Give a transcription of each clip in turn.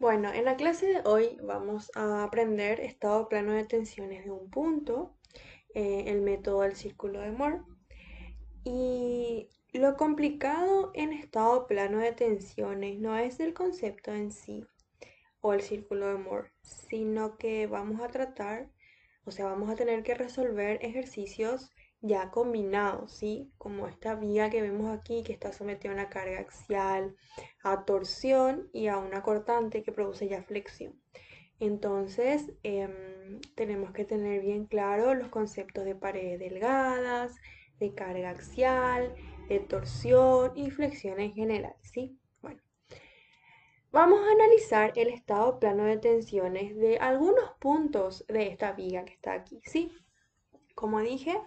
Bueno, en la clase de hoy vamos a aprender estado plano de tensiones de un punto, el método del círculo de Moore. Y lo complicado en estado plano de tensiones no es el concepto en sí o el círculo de Moore, sino que vamos a tratar, o sea, vamos a tener que resolver ejercicios ya combinados, ¿sí? Como esta viga que vemos aquí, que está sometida a una carga axial, a torsión y a una cortante que produce ya flexión. Entonces, tenemos que tener bien claro los conceptos de paredes delgadas, de carga axial, de torsión y flexión en general, ¿sí? Bueno, vamos a analizar el estado plano de tensiones de algunos puntos de esta viga que está aquí, ¿sí? Como dije,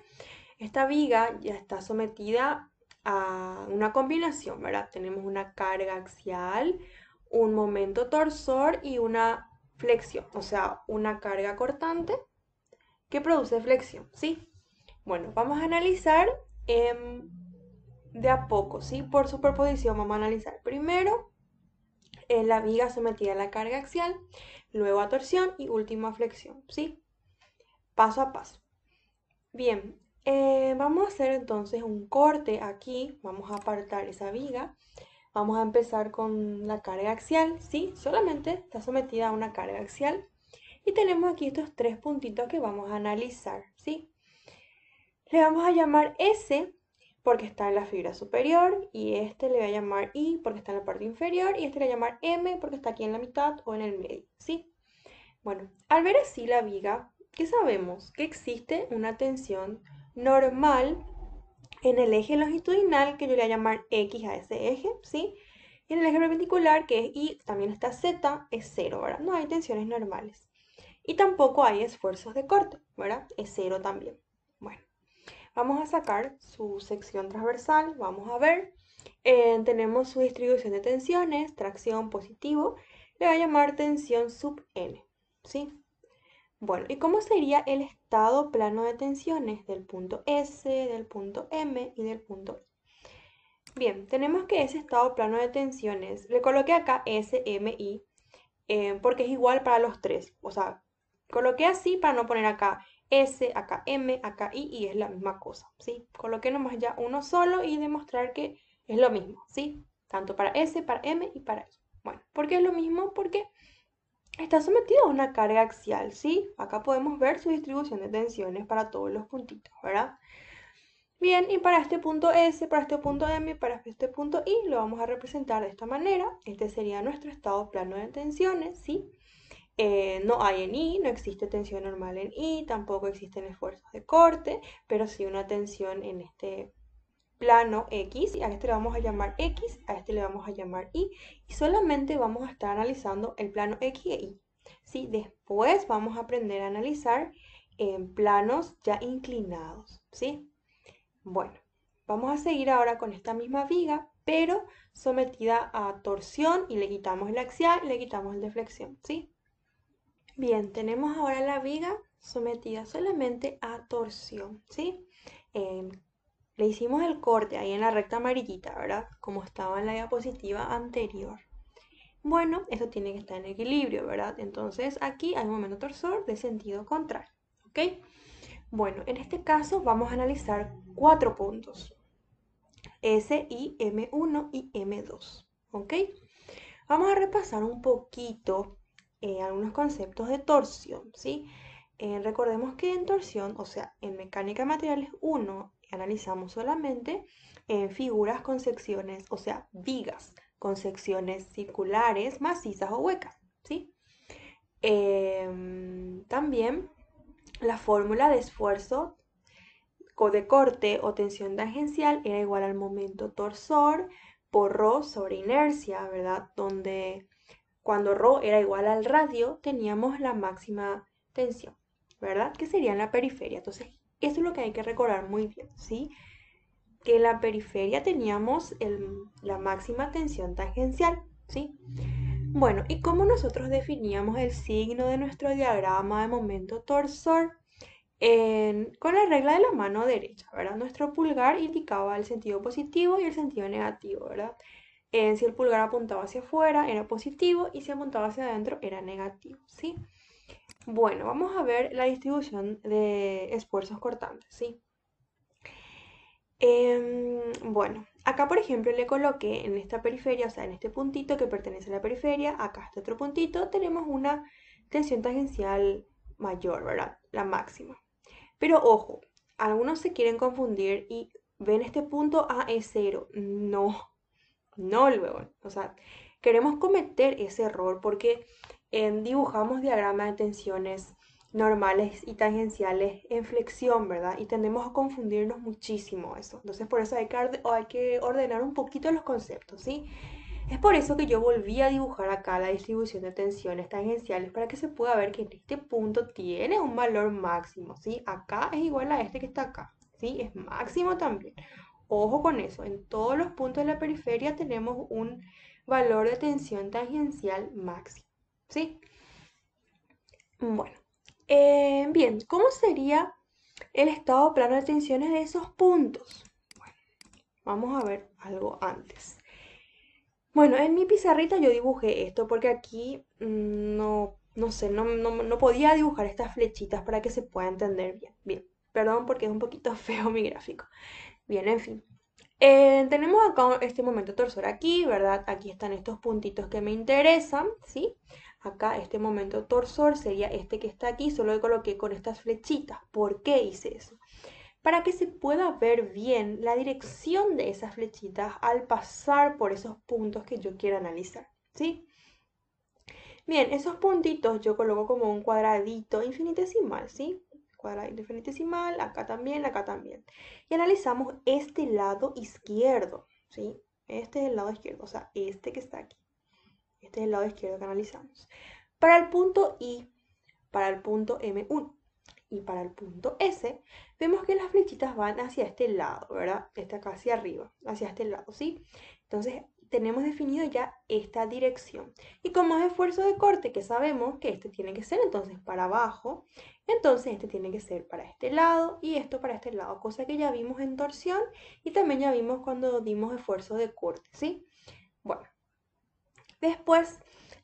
esta viga ya está sometida a una combinación, ¿verdad? Tenemos una carga axial, un momento torsor y una flexión, o sea, una carga cortante que produce flexión, ¿sí? Bueno, vamos a analizar de a poco, ¿sí? Por superposición vamos a analizar primero la viga sometida a la carga axial, luego a torsión y último a flexión, ¿sí? Paso a paso. Bien, vamos a hacer entonces un corte aquí, vamos a apartar esa viga, vamos a empezar con la carga axial, ¿sí? Solamente está sometida a una carga axial y tenemos aquí estos tres puntitos que vamos a analizar, ¿sí? Le vamos a llamar S porque está en la fibra superior y este le voy a llamar I porque está en la parte inferior y este le voy a llamar M porque está aquí en la mitad o en el medio, ¿sí? Bueno, al ver así la viga, ¿qué sabemos? Que existe una tensión normal en el eje longitudinal que yo le voy a llamar X a ese eje, ¿sí? Y en el eje perpendicular que es Y, también está Z, es cero, ¿verdad? No hay tensiones normales. Y tampoco hay esfuerzos de corte, ¿verdad? Es cero también. Bueno, vamos a sacar su sección transversal, vamos a ver. Tenemos su distribución de tensiones, tracción positivo, le voy a llamar tensión sub n, ¿sí? Bueno, ¿y cómo sería el estado plano de tensiones del punto S, del punto M y del punto I? Bien, tenemos que ese estado plano de tensiones, le coloqué acá S, M, I, porque es igual para los tres. O sea, coloqué así para no poner acá S, acá M, acá I y es la misma cosa, ¿sí? Coloqué nomás ya uno solo y demostrar que es lo mismo, ¿sí? Tanto para S, para M y para I. Bueno, ¿por qué es lo mismo? Porque está sometido a una carga axial, ¿sí? Acá podemos ver su distribución de tensiones para todos los puntitos, ¿verdad? Bien, y para este punto S, para este punto M y para este punto I lo vamos a representar de esta manera. Este sería nuestro estado plano de tensiones, ¿sí? No hay en I, no existe tensión normal en I, tampoco existen esfuerzos de corte, pero sí una tensión en este plano X, y a este le vamos a llamar X, a este le vamos a llamar Y, y solamente vamos a estar analizando el plano X e Y. ¿Sí? Después vamos a aprender a analizar en planos ya inclinados, ¿sí? Bueno, vamos a seguir ahora con esta misma viga, pero sometida a torsión y le quitamos el axial y le quitamos el de flexión, ¿sí? Bien, tenemos ahora la viga sometida solamente a torsión, ¿sí? Em, Le hicimos el corte ahí en la recta amarillita, ¿verdad? Como estaba en la diapositiva anterior. Bueno, eso tiene que estar en equilibrio, ¿verdad? Entonces aquí hay un momento torsor de sentido contrario, ¿ok? Bueno, en este caso vamos a analizar cuatro puntos. S, I, M1 y M2, ¿ok? Vamos a repasar un poquito algunos conceptos de torsión, ¿sí? Recordemos que en torsión, o sea, en mecánica de materiales 1, analizamos solamente figuras con secciones, o sea, vigas con secciones circulares, macizas o huecas, ¿sí? También la fórmula de esfuerzo de corte o tensión tangencial era igual al momento torsor por ρ sobre inercia, ¿verdad? Donde cuando ρ era igual al radio, teníamos la máxima tensión, ¿verdad? Que sería en la periferia. Entonces, eso es lo que hay que recordar muy bien, ¿sí? Que en la periferia teníamos la máxima tensión tangencial, ¿sí? Bueno, ¿y cómo nosotros definíamos el signo de nuestro diagrama de momento torsor? Con la regla de la mano derecha, ¿verdad? Nuestro pulgar indicaba el sentido positivo y el sentido negativo, ¿verdad? Si el pulgar apuntaba hacia afuera era positivo y si apuntaba hacia adentro era negativo, ¿sí? Bueno, vamos a ver la distribución de esfuerzos cortantes, ¿sí? Bueno, acá por ejemplo le coloqué en esta periferia, o sea, en este puntito que pertenece a la periferia, acá este otro puntito, tenemos una tensión tangencial mayor, ¿verdad? La máxima. Pero ojo, algunos se quieren confundir y ven este punto A es cero. No, no luego. O sea, queremos cometer ese error porque dibujamos diagramas de tensiones normales y tangenciales en flexión, ¿verdad? Y tendemos a confundirnos muchísimo eso. Entonces, por eso hay que ordenar un poquito los conceptos, ¿sí? Es por eso que yo volví a dibujar acá la distribución de tensiones tangenciales para que se pueda ver que en este punto tiene un valor máximo, ¿sí? Acá es igual a este que está acá, ¿sí? Es máximo también. Ojo con eso, en todos los puntos de la periferia tenemos un valor de tensión tangencial máximo, ¿sí? Bueno, bien, ¿cómo sería el estado plano de tensiones de esos puntos? Bueno, vamos a ver algo antes. Bueno, en mi pizarrita yo dibujé esto porque aquí no sé, no podía dibujar estas flechitas para que se pueda entender bien. Bien, perdón porque es un poquito feo mi gráfico. Bien, en fin. Tenemos acá este momento torsor aquí, ¿verdad? Aquí están estos puntitos que me interesan, ¿sí? Acá este momento torsor sería este que está aquí, solo que coloqué con estas flechitas. ¿Por qué hice eso? Para que se pueda ver bien la dirección de esas flechitas al pasar por esos puntos que yo quiero analizar, ¿sí? Bien, esos puntitos yo coloco como un cuadradito infinitesimal, ¿sí? Cuadradito infinitesimal, acá también, acá también. Y analizamos este lado izquierdo, ¿sí? Este es el lado izquierdo, o sea, este que está aquí. Este es el lado izquierdo que analizamos. Para el punto I, para el punto M1 y para el punto S, vemos que las flechitas van hacia este lado, ¿verdad? Este acá hacia arriba, hacia este lado, ¿sí? Entonces, tenemos definido ya esta dirección. Y como es esfuerzo de corte, que sabemos que este tiene que ser entonces para abajo, entonces este tiene que ser para este lado y esto para este lado, cosa que ya vimos en torsión y también ya vimos cuando dimos esfuerzo de corte, ¿sí? Bueno, después,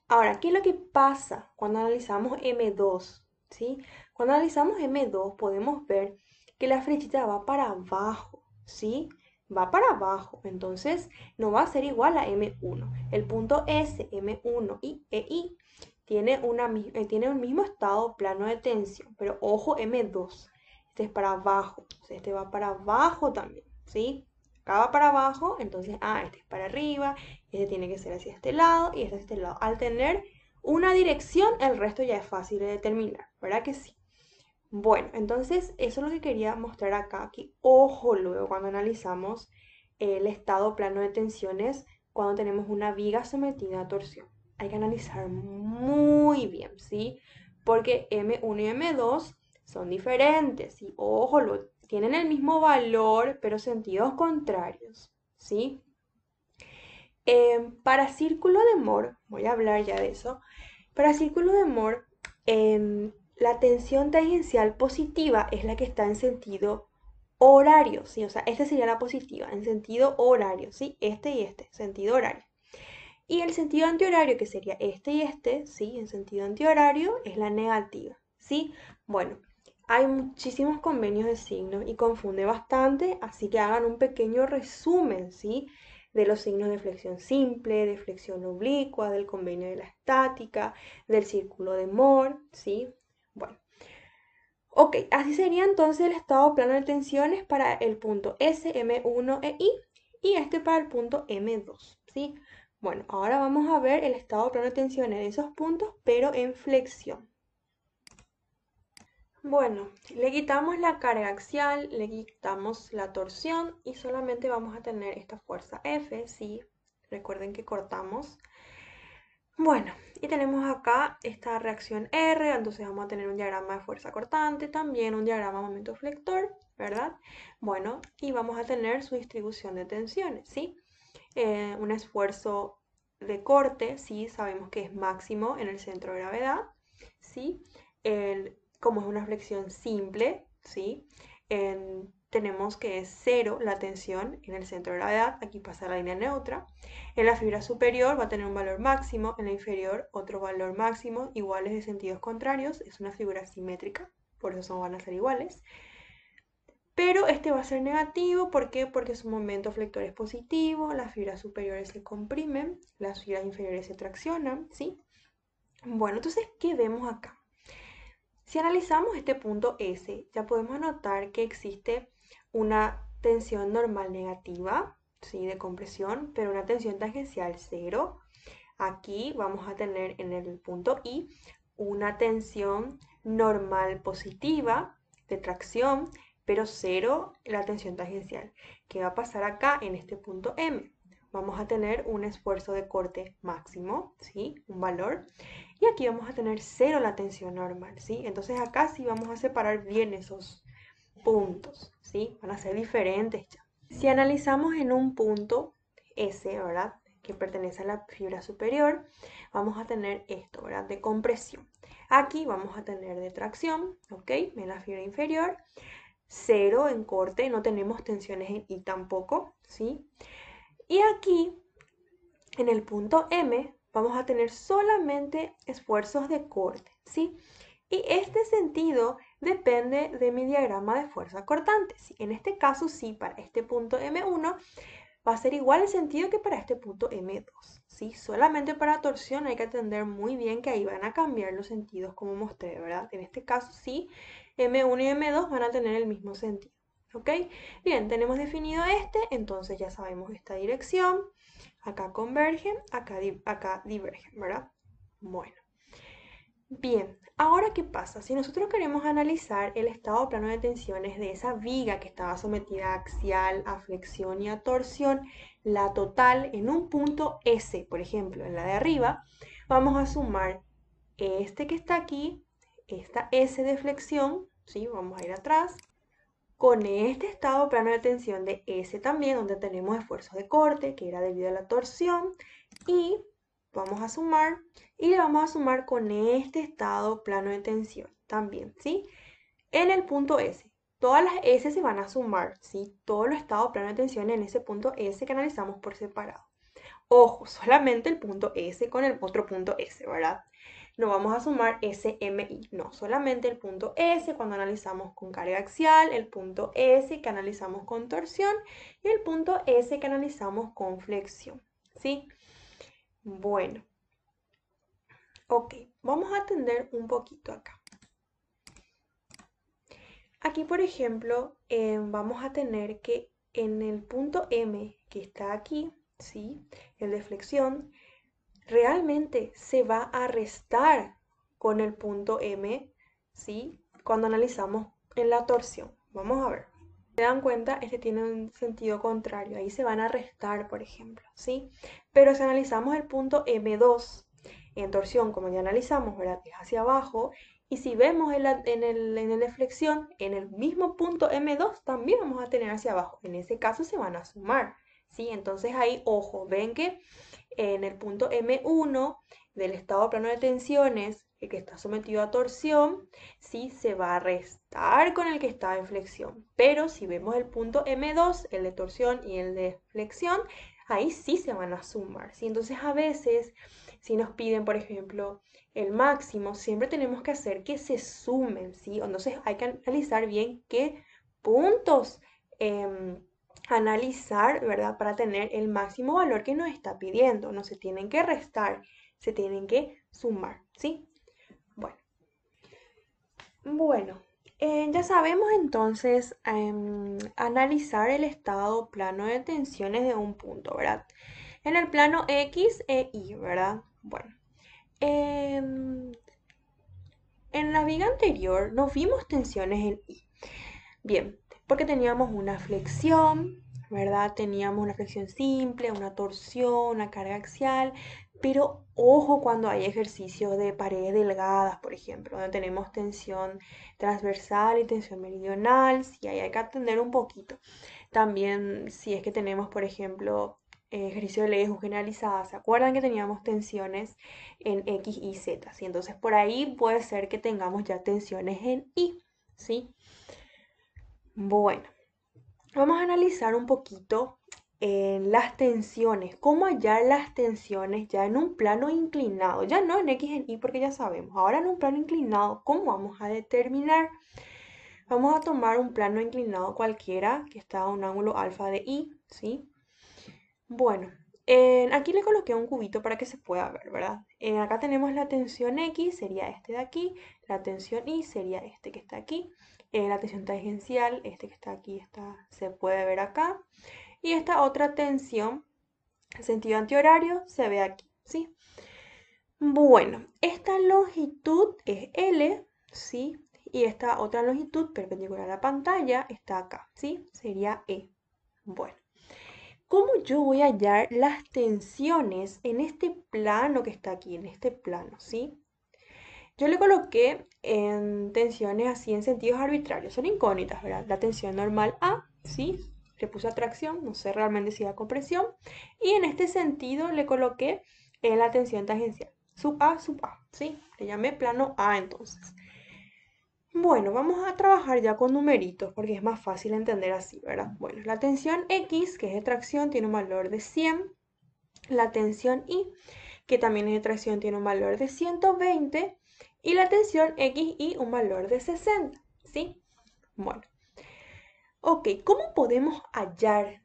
ahora, ¿qué es lo que pasa cuando analizamos M2? ¿Sí? Cuando analizamos M2 podemos ver que la flechita va para abajo, ¿sí? Va para abajo, entonces no va a ser igual a M1. El punto S, M1 y EI tiene un mismo estado plano de tensión, pero ojo M2, este es para abajo, entonces este va para abajo también, ¿sí? Acá va para abajo, entonces, este es para arriba, este tiene que ser hacia este lado y este hacia este lado. Al tener una dirección, el resto ya es fácil de determinar, ¿verdad que sí? Bueno, entonces eso es lo que quería mostrar acá, que ojo luego cuando analizamos el estado plano de tensiones, cuando tenemos una viga sometida a torsión. Hay que analizar muy bien, ¿sí? Porque M1 y M2 son diferentes, y ojo, tienen el mismo valor, pero sentidos contrarios, ¿sí? Para círculo de Moore, voy a hablar ya de eso. Para círculo de Moore, la tensión tangencial positiva es la que está en sentido horario, ¿sí? O sea, esta sería la positiva, en sentido horario, ¿sí? Este y este, sentido horario. Y el sentido antihorario, que sería este y este, ¿sí? En sentido antihorario, es la negativa, ¿sí? Bueno, hay muchísimos convenios de signos y confunde bastante, así que hagan un pequeño resumen, ¿sí? De los signos de flexión simple, de flexión oblicua, del convenio de la estática, del círculo de Moore, ¿sí? Bueno, ok, así sería entonces el estado plano de tensiones para el punto S, M1 e I y este para el punto M2, ¿sí? Bueno, ahora vamos a ver el estado plano de tensiones de esos puntos, pero en flexión. Bueno, le quitamos la carga axial, le quitamos la torsión y solamente vamos a tener esta fuerza F, ¿sí? Recuerden que cortamos. Bueno, y tenemos acá esta reacción R, entonces vamos a tener un diagrama de fuerza cortante, también un diagrama de momento flector, ¿verdad? Bueno, y vamos a tener su distribución de tensiones, ¿sí? Un esfuerzo de corte, ¿sí? Sabemos que es máximo en el centro de gravedad, ¿sí? Como es una flexión simple, ¿sí? tenemos que es 0 la tensión en el centro de gravedad, aquí pasa la línea neutra. En la fibra superior va a tener un valor máximo, en la inferior otro valor máximo, iguales de sentidos contrarios, es una figura simétrica, por eso van a ser iguales. Pero este va a ser negativo, ¿por qué? Porque su momento flector es positivo, las fibras superiores se comprimen, las fibras inferiores se traccionan, ¿sí? Bueno, entonces, ¿qué vemos acá? Si analizamos este punto S, ya podemos notar que existe una tensión normal negativa, ¿sí? De compresión, pero una tensión tangencial 0. Aquí vamos a tener en el punto I una tensión normal positiva de tracción, pero 0 la tensión tangencial. ¿Qué va a pasar acá en este punto M? Vamos a tener un esfuerzo de corte máximo, ¿sí? Un valor. Y aquí vamos a tener 0 la tensión normal, ¿sí? Entonces acá sí vamos a separar bien esos puntos, ¿sí? Van a ser diferentes ya. Si analizamos en un punto S, ¿verdad? Que pertenece a la fibra superior, vamos a tener esto, ¿verdad? De compresión. Aquí vamos a tener de tracción, ¿ok? En la fibra inferior, 0 en corte, no tenemos tensiones en I tampoco, ¿sí? Y aquí, en el punto M, vamos a tener solamente esfuerzos de corte, ¿sí? Y este sentido depende de mi diagrama de fuerza cortante. ¿Sí? En este caso, sí, para este punto M1 va a ser igual el sentido que para este punto M2. ¿Sí? Solamente para torsión hay que atender muy bien que ahí van a cambiar los sentidos como mostré, ¿verdad? En este caso, sí, M1 y M2 van a tener el mismo sentido. ¿Ok? Bien, tenemos definido este, entonces ya sabemos esta dirección. Acá convergen, acá divergen, ¿verdad? Bueno. Bien, ahora ¿qué pasa? Si nosotros queremos analizar el estado plano de tensiones de esa viga que estaba sometida a axial, a flexión y a torsión, la total en un punto S, por ejemplo, en la de arriba, vamos a sumar este que está aquí, esta S de flexión, ¿sí? Vamos a ir atrás, con este estado plano de tensión de S también, donde tenemos esfuerzos de corte, que era debido a la torsión, y vamos a sumar, y le vamos a sumar con este estado plano de tensión también, ¿sí? En el punto S. Todas las S se van a sumar, ¿sí? Todos los estados plano de tensión en ese punto S que analizamos por separado. Ojo, solamente el punto S con el otro punto S, ¿verdad? No vamos a sumar SMI, no, solamente el punto S cuando analizamos con carga axial, el punto S que analizamos con torsión y el punto S que analizamos con flexión, ¿sí? Bueno, ok, vamos a atender un poquito acá. Aquí, por ejemplo, vamos a tener que en el punto M que está aquí, ¿sí? El de flexión, realmente se va a restar con el punto M, ¿sí? Cuando analizamos en la torsión. Vamos a ver. Se dan cuenta, este tiene un sentido contrario. Ahí se van a restar, por ejemplo, ¿sí? Pero si analizamos el punto M2 en torsión, como ya analizamos, ¿verdad? Es hacia abajo. Y si vemos en el de flexión, en el mismo punto M2 también vamos a tener hacia abajo. En ese caso se van a sumar, ¿sí? Entonces ahí, ojo, ven que en el punto M1 del estado plano de tensiones, el que está sometido a torsión, sí se va a restar con el que está en flexión. Pero si vemos el punto M2, el de torsión y el de flexión, ahí sí se van a sumar, ¿sí? Entonces a veces, si nos piden, por ejemplo, el máximo, siempre tenemos que hacer que se sumen, ¿sí? Entonces hay que analizar bien qué puntos analizar, ¿verdad? Para tener el máximo valor que nos está pidiendo. No se tienen que restar, se tienen que sumar, ¿sí? Bueno, ya sabemos entonces analizar el estado plano de tensiones de un punto, ¿verdad? En el plano X e Y, ¿verdad? Bueno, en la viga anterior no vimos tensiones en Y. Bien, porque teníamos una flexión, ¿verdad? Teníamos una flexión simple, una torsión, una carga axial, pero ojo cuando hay ejercicios de paredes delgadas, por ejemplo, donde tenemos tensión transversal y tensión meridional, sí, ahí hay que atender un poquito. También si es que tenemos, por ejemplo, ejercicio de leyes generalizadas, ¿se acuerdan que teníamos tensiones en X y Z? ¿Sí? Entonces por ahí puede ser que tengamos ya tensiones en Y, ¿sí? Bueno, Vamos a analizar un poquito las tensiones, cómo hallar las tensiones ya en un plano inclinado, ya no en X en Y porque ya sabemos, ahora en un plano inclinado, ¿cómo vamos a determinar? Vamos a tomar un plano inclinado cualquiera que está a un ángulo alfa de Y, ¿sí? Bueno, aquí le coloqué un cubito para que se pueda ver, ¿verdad? Acá tenemos la tensión X, sería este de aquí, la tensión Y sería este que está aquí, la tensión tangencial, este que está aquí, se puede ver acá, y esta otra tensión, en sentido antihorario, se ve aquí, ¿sí? Bueno, esta longitud es L, ¿sí? Y esta otra longitud perpendicular a la pantalla está acá, ¿sí? Sería E. Bueno. ¿Cómo yo voy a hallar las tensiones en este plano que está aquí, en este plano, ¿sí? Yo le coloqué en tensiones así en sentidos arbitrarios, son incógnitas, ¿verdad? La tensión normal A, ¿sí? Le puse atracción, no sé realmente si da compresión. Y en este sentido le coloqué la tensión tangencial, sub A, ¿sí? Le llamé plano A entonces. Bueno, vamos a trabajar ya con numeritos porque es más fácil entender así, ¿verdad? Bueno, la tensión X, que es de tracción, tiene un valor de 100. La tensión Y, que también es de tracción, tiene un valor de 120. Y la tensión XY, un valor de 60, ¿sí? Bueno, ok, ¿cómo podemos hallar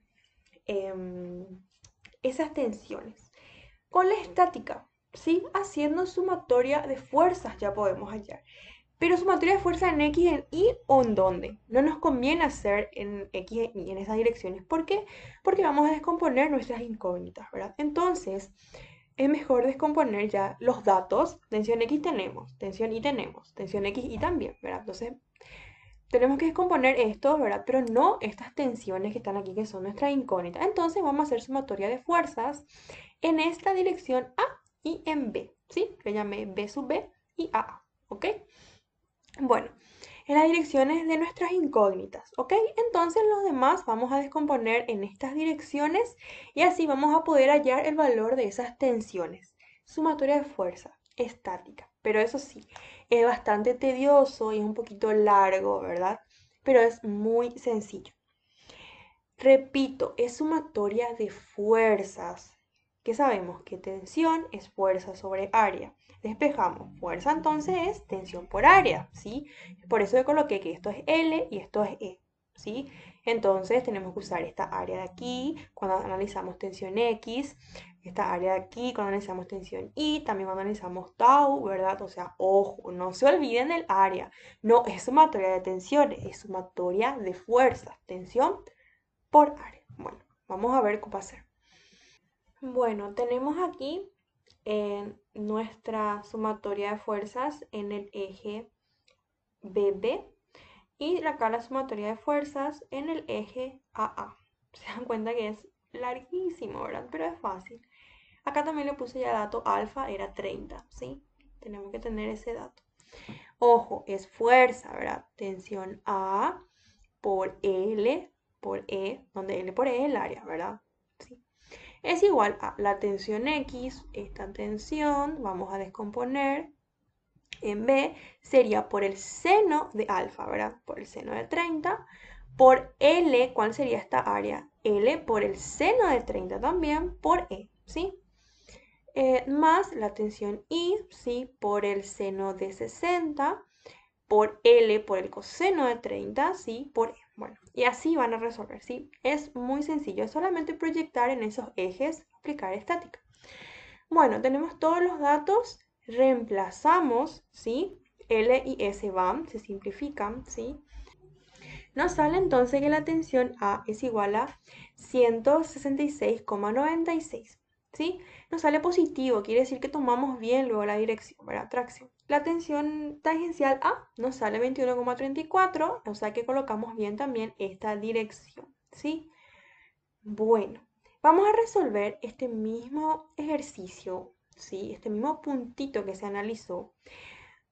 em, esas tensiones? Con la estática, ¿sí? Haciendo sumatoria de fuerzas ya podemos hallar. Pero sumatoria de fuerza en X, en Y o en dónde. No nos conviene hacer en X, en Y, en esas direcciones. ¿Por qué? Porque vamos a descomponer nuestras incógnitas, ¿verdad? Entonces, es mejor descomponer ya los datos. Tensión X tenemos, tensión Y tenemos, tensión X y también, ¿verdad? Entonces, tenemos que descomponer esto, ¿verdad? Pero no estas tensiones que están aquí, que son nuestras incógnitas. Entonces, vamos a hacer sumatoria de fuerzas en esta dirección A y en B, ¿sí? Le llamé B sub B y AA, ¿ok? Bueno, en las direcciones de nuestras incógnitas, ¿ok? Entonces los demás vamos a descomponer en estas direcciones y así vamos a poder hallar el valor de esas tensiones. Sumatoria de fuerza, estática. Pero eso sí, es bastante tedioso y es un poquito largo, ¿verdad? Pero es muy sencillo. Repito, es sumatoria de fuerzas. ¿Qué sabemos? Que tensión es fuerza sobre área. Despejamos. Fuerza entonces es tensión por área, ¿sí? Por eso yo coloqué que esto es L y esto es E, ¿sí? Entonces tenemos que usar esta área de aquí cuando analizamos tensión X, esta área de aquí cuando analizamos tensión Y, también cuando analizamos tau, ¿verdad? O sea, ojo, no se olviden del área. No es sumatoria de tensiones, es sumatoria de fuerzas. Tensión por área. Bueno, vamos a ver cómo hacer. Bueno, tenemos aquí nuestra sumatoria de fuerzas en el eje BB y acá la sumatoria de fuerzas en el eje AA. Se dan cuenta que es larguísimo, ¿verdad? Pero es fácil. Acá también le puse ya dato alfa, era 30, ¿sí? Tenemos que tener ese dato. Ojo, es fuerza, ¿verdad? Tensión A por L por E, donde L por E es el área, ¿verdad? Sí. Es igual a la tensión X, esta tensión, vamos a descomponer en B, sería por el seno de alfa, ¿verdad? Por el seno de 30, por L, ¿cuál sería esta área? L por el seno de 30 también, por E, ¿sí? Más la tensión I, ¿sí? Por el seno de 60, por L por el coseno de 30, ¿sí? Por E. Bueno, y así van a resolver, ¿sí? Es muy sencillo, es solamente proyectar en esos ejes, aplicar estática. Bueno, tenemos todos los datos, reemplazamos, ¿sí? L y S van, se simplifican, ¿sí? Nos sale entonces que la tensión A es igual a 166,96, ¿sí? Nos sale positivo, quiere decir que tomamos bien luego la dirección, ¿verdad? Tracción. La tensión tangencial A nos sale 21,34, o sea que colocamos bien también esta dirección, ¿sí? Bueno, vamos a resolver este mismo ejercicio, ¿sí? Este mismo puntito que se analizó.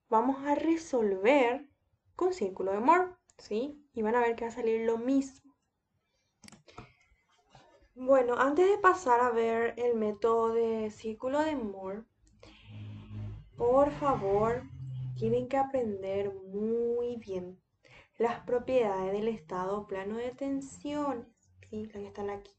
Vamos a resolver con círculo de Moore, ¿sí? Y van a ver que va a salir lo mismo. Bueno, antes de pasar a ver el método de círculo de Moore, por favor, tienen que aprender muy bien las propiedades del estado plano de tensiones, ¿sí? Las que están aquí.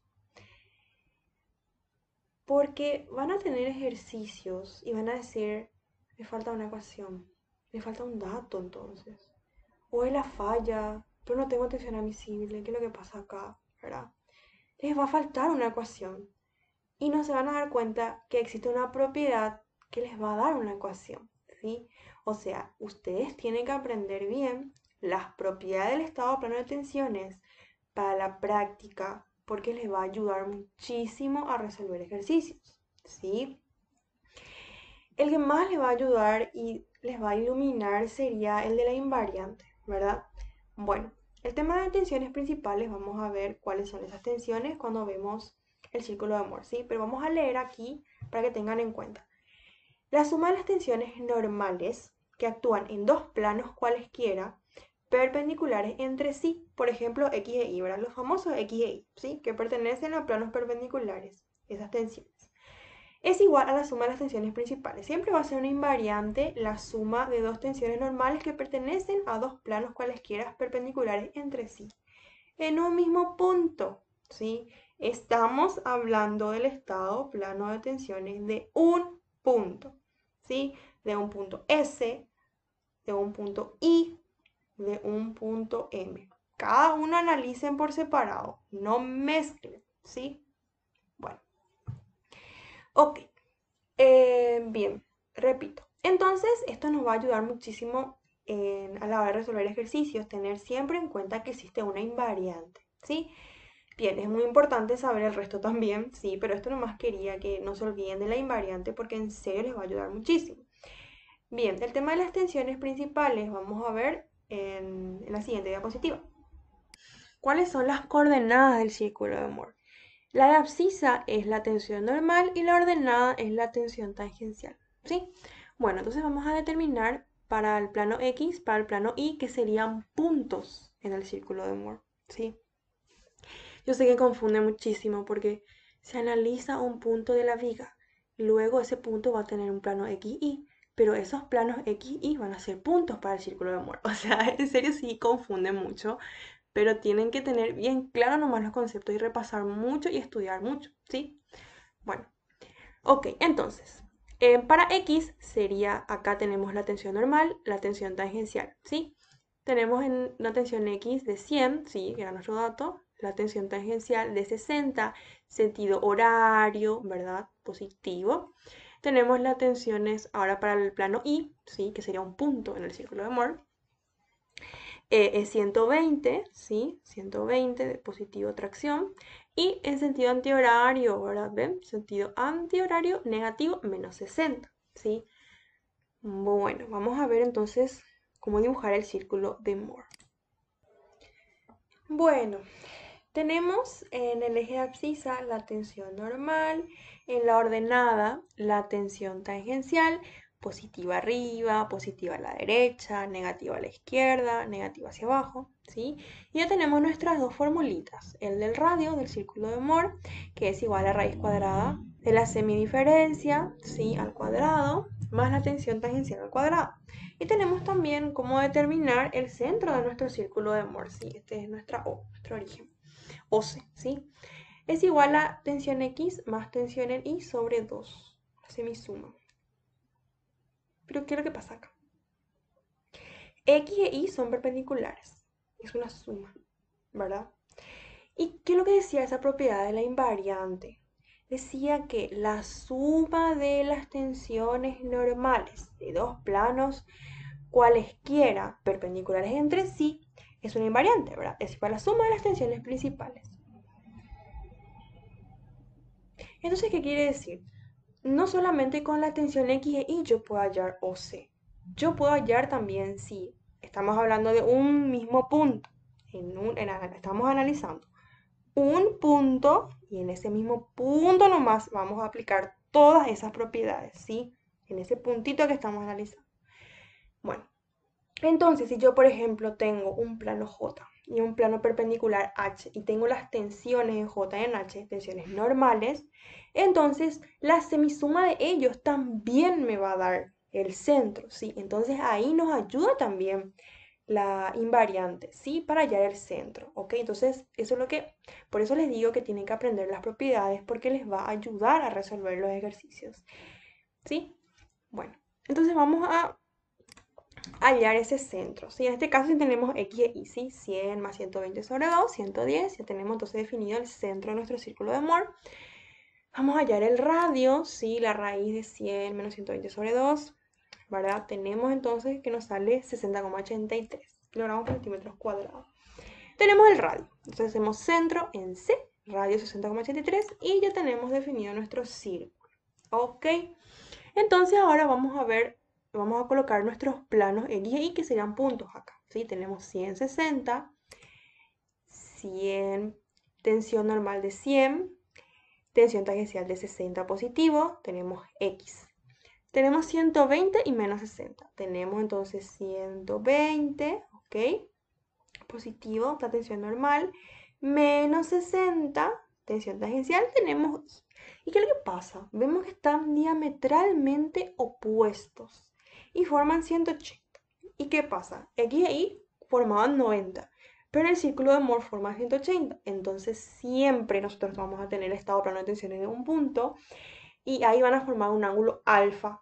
Porque van a tener ejercicios y van a decir, me falta una ecuación, me falta un dato entonces. O es la falla, pero no tengo tensión admisible, ¿qué es lo que pasa acá? ¿Verdad? Les va a faltar una ecuación y no se van a dar cuenta que existe una propiedad que les va a dar una ecuación, ¿sí? O sea, ustedes tienen que aprender bien las propiedades del estado plano de tensiones para la práctica, porque les va a ayudar muchísimo a resolver ejercicios, ¿sí? El que más les va a ayudar y les va a iluminar sería el de la invariante, ¿verdad? Bueno, el tema de tensiones principales, vamos a ver cuáles son esas tensiones cuando vemos el círculo de Mohr, ¿sí? Pero vamos a leer aquí para que tengan en cuenta. La suma de las tensiones normales que actúan en dos planos cualesquiera perpendiculares entre sí, por ejemplo, X e Y, ¿verdad? Los famosos X e Y, ¿sí? Que pertenecen a planos perpendiculares, esas tensiones. Es igual a la suma de las tensiones principales. Siempre va a ser una invariante la suma de dos tensiones normales que pertenecen a dos planos cualesquiera perpendiculares entre sí. En un mismo punto, ¿sí? Estamos hablando del estado plano de tensiones de un punto, ¿sí? De un punto S, de un punto I, de un punto M. Cada uno analicen por separado, no mezclen, ¿sí? Bueno, ok. Bien, repito. Entonces, esto nos va a ayudar muchísimo a la hora de resolver ejercicios, tener siempre en cuenta que existe una invariante, ¿sí? Bien, es muy importante saber el resto también, sí, pero esto nomás quería que no se olviden de la invariante porque en serio les va a ayudar muchísimo. Bien, el tema de las tensiones principales vamos a ver en la siguiente diapositiva. ¿Cuáles son las coordenadas del círculo de Mohr? La de abscisa es la tensión normal y la ordenada es la tensión tangencial, ¿sí? Bueno, entonces vamos a determinar para el plano X, para el plano Y, que serían puntos en el círculo de Mohr, ¿sí? Yo sé que confunde muchísimo porque se analiza un punto de la viga, luego ese punto va a tener un plano XY, pero esos planos XY van a ser puntos para el círculo de Mohr. O sea, en serio sí confunde mucho, pero tienen que tener bien claro nomás los conceptos y repasar mucho y estudiar mucho, ¿sí? Bueno, ok, entonces, para X sería, acá tenemos la tensión normal, la tensión tangencial, ¿sí? Tenemos en una tensión X de 100, ¿sí? Que era nuestro dato, la tensión tangencial de 60, sentido horario, ¿verdad? Positivo. Tenemos las tensiones ahora para el plano Y, ¿sí? Que sería un punto en el círculo de Mohr. Es 120, ¿sí? 120 de positivo tracción. Y en sentido antihorario, ¿verdad? ¿Ven? Sentido antihorario negativo menos 60, ¿sí? Bueno, vamos a ver entonces cómo dibujar el círculo de Mohr. Bueno, tenemos en el eje de abscisa la tensión normal, en la ordenada la tensión tangencial, positiva arriba, positiva a la derecha, negativa a la izquierda, negativa hacia abajo, ¿sí? Y ya tenemos nuestras dos formulitas, el del radio del círculo de Mohr, que es igual a raíz cuadrada de la semidiferencia, ¿sí? Al cuadrado, más la tensión tangencial al cuadrado. Y tenemos también cómo determinar el centro de nuestro círculo de Mohr, ¿sí? Este es nuestra O, nuestro origen. OC, ¿sí? Es igual a tensión X más tensión en Y sobre 2. Semisuma. Pero ¿qué es lo que pasa acá? X e Y son perpendiculares. Es una suma, ¿verdad? ¿Y qué es lo que decía esa propiedad de la invariante? Decía que la suma de las tensiones normales de dos planos cualesquiera perpendiculares entre sí es una invariante, ¿verdad? Es igual a la suma de las tensiones principales. Entonces, ¿qué quiere decir? No solamente con la tensión X e Y yo puedo hallar OC. Yo puedo hallar también si estamos hablando de un mismo punto. Estamos analizando un punto y en ese mismo punto nomás vamos a aplicar todas esas propiedades, ¿sí? En ese puntito que estamos analizando. Bueno, entonces si yo por ejemplo tengo un plano J y un plano perpendicular H y tengo las tensiones en J y en H, tensiones normales, entonces la semisuma de ellos también me va a dar el centro, ¿sí? Entonces ahí nos ayuda también la invariante, ¿sí? Para hallar el centro, ¿ok? Entonces, eso es lo que, por eso les digo que tienen que aprender las propiedades porque les va a ayudar a resolver los ejercicios, ¿sí? Bueno, entonces vamos a hallar ese centro, ¿sí? En este caso si tenemos x e y, ¿sí? 100 más 120 sobre 2, 110, ya tenemos entonces definido el centro de nuestro círculo de Moore. Vamos a hallar el radio, ¿sí? La raíz de 100 menos 120 sobre 2, ¿verdad? Tenemos entonces que nos sale 60,83 kilogramos por centímetros cuadrados. Tenemos el radio, entonces hacemos centro en C, radio 60,83 y ya tenemos definido nuestro círculo. ¿Ok? Entonces ahora vamos a ver, vamos a colocar nuestros planos X y Y que serían puntos acá. ¿Sí? Tenemos 160, 100, tensión normal de 100, tensión tangencial de 60 positivo, tenemos X. Tenemos 120 y menos 60. Tenemos entonces 120, ¿ok? Positivo, esta tensión normal, menos 60, tensión tangencial, tenemos Y. ¿Y qué es lo que pasa? Vemos que están diametralmente opuestos y forman 180. ¿Y qué pasa? X e Y formaban 90, pero el círculo de Moore forma 180. Entonces siempre nosotros vamos a tener estado plano de tensión en un punto y ahí van a formar un ángulo alfa.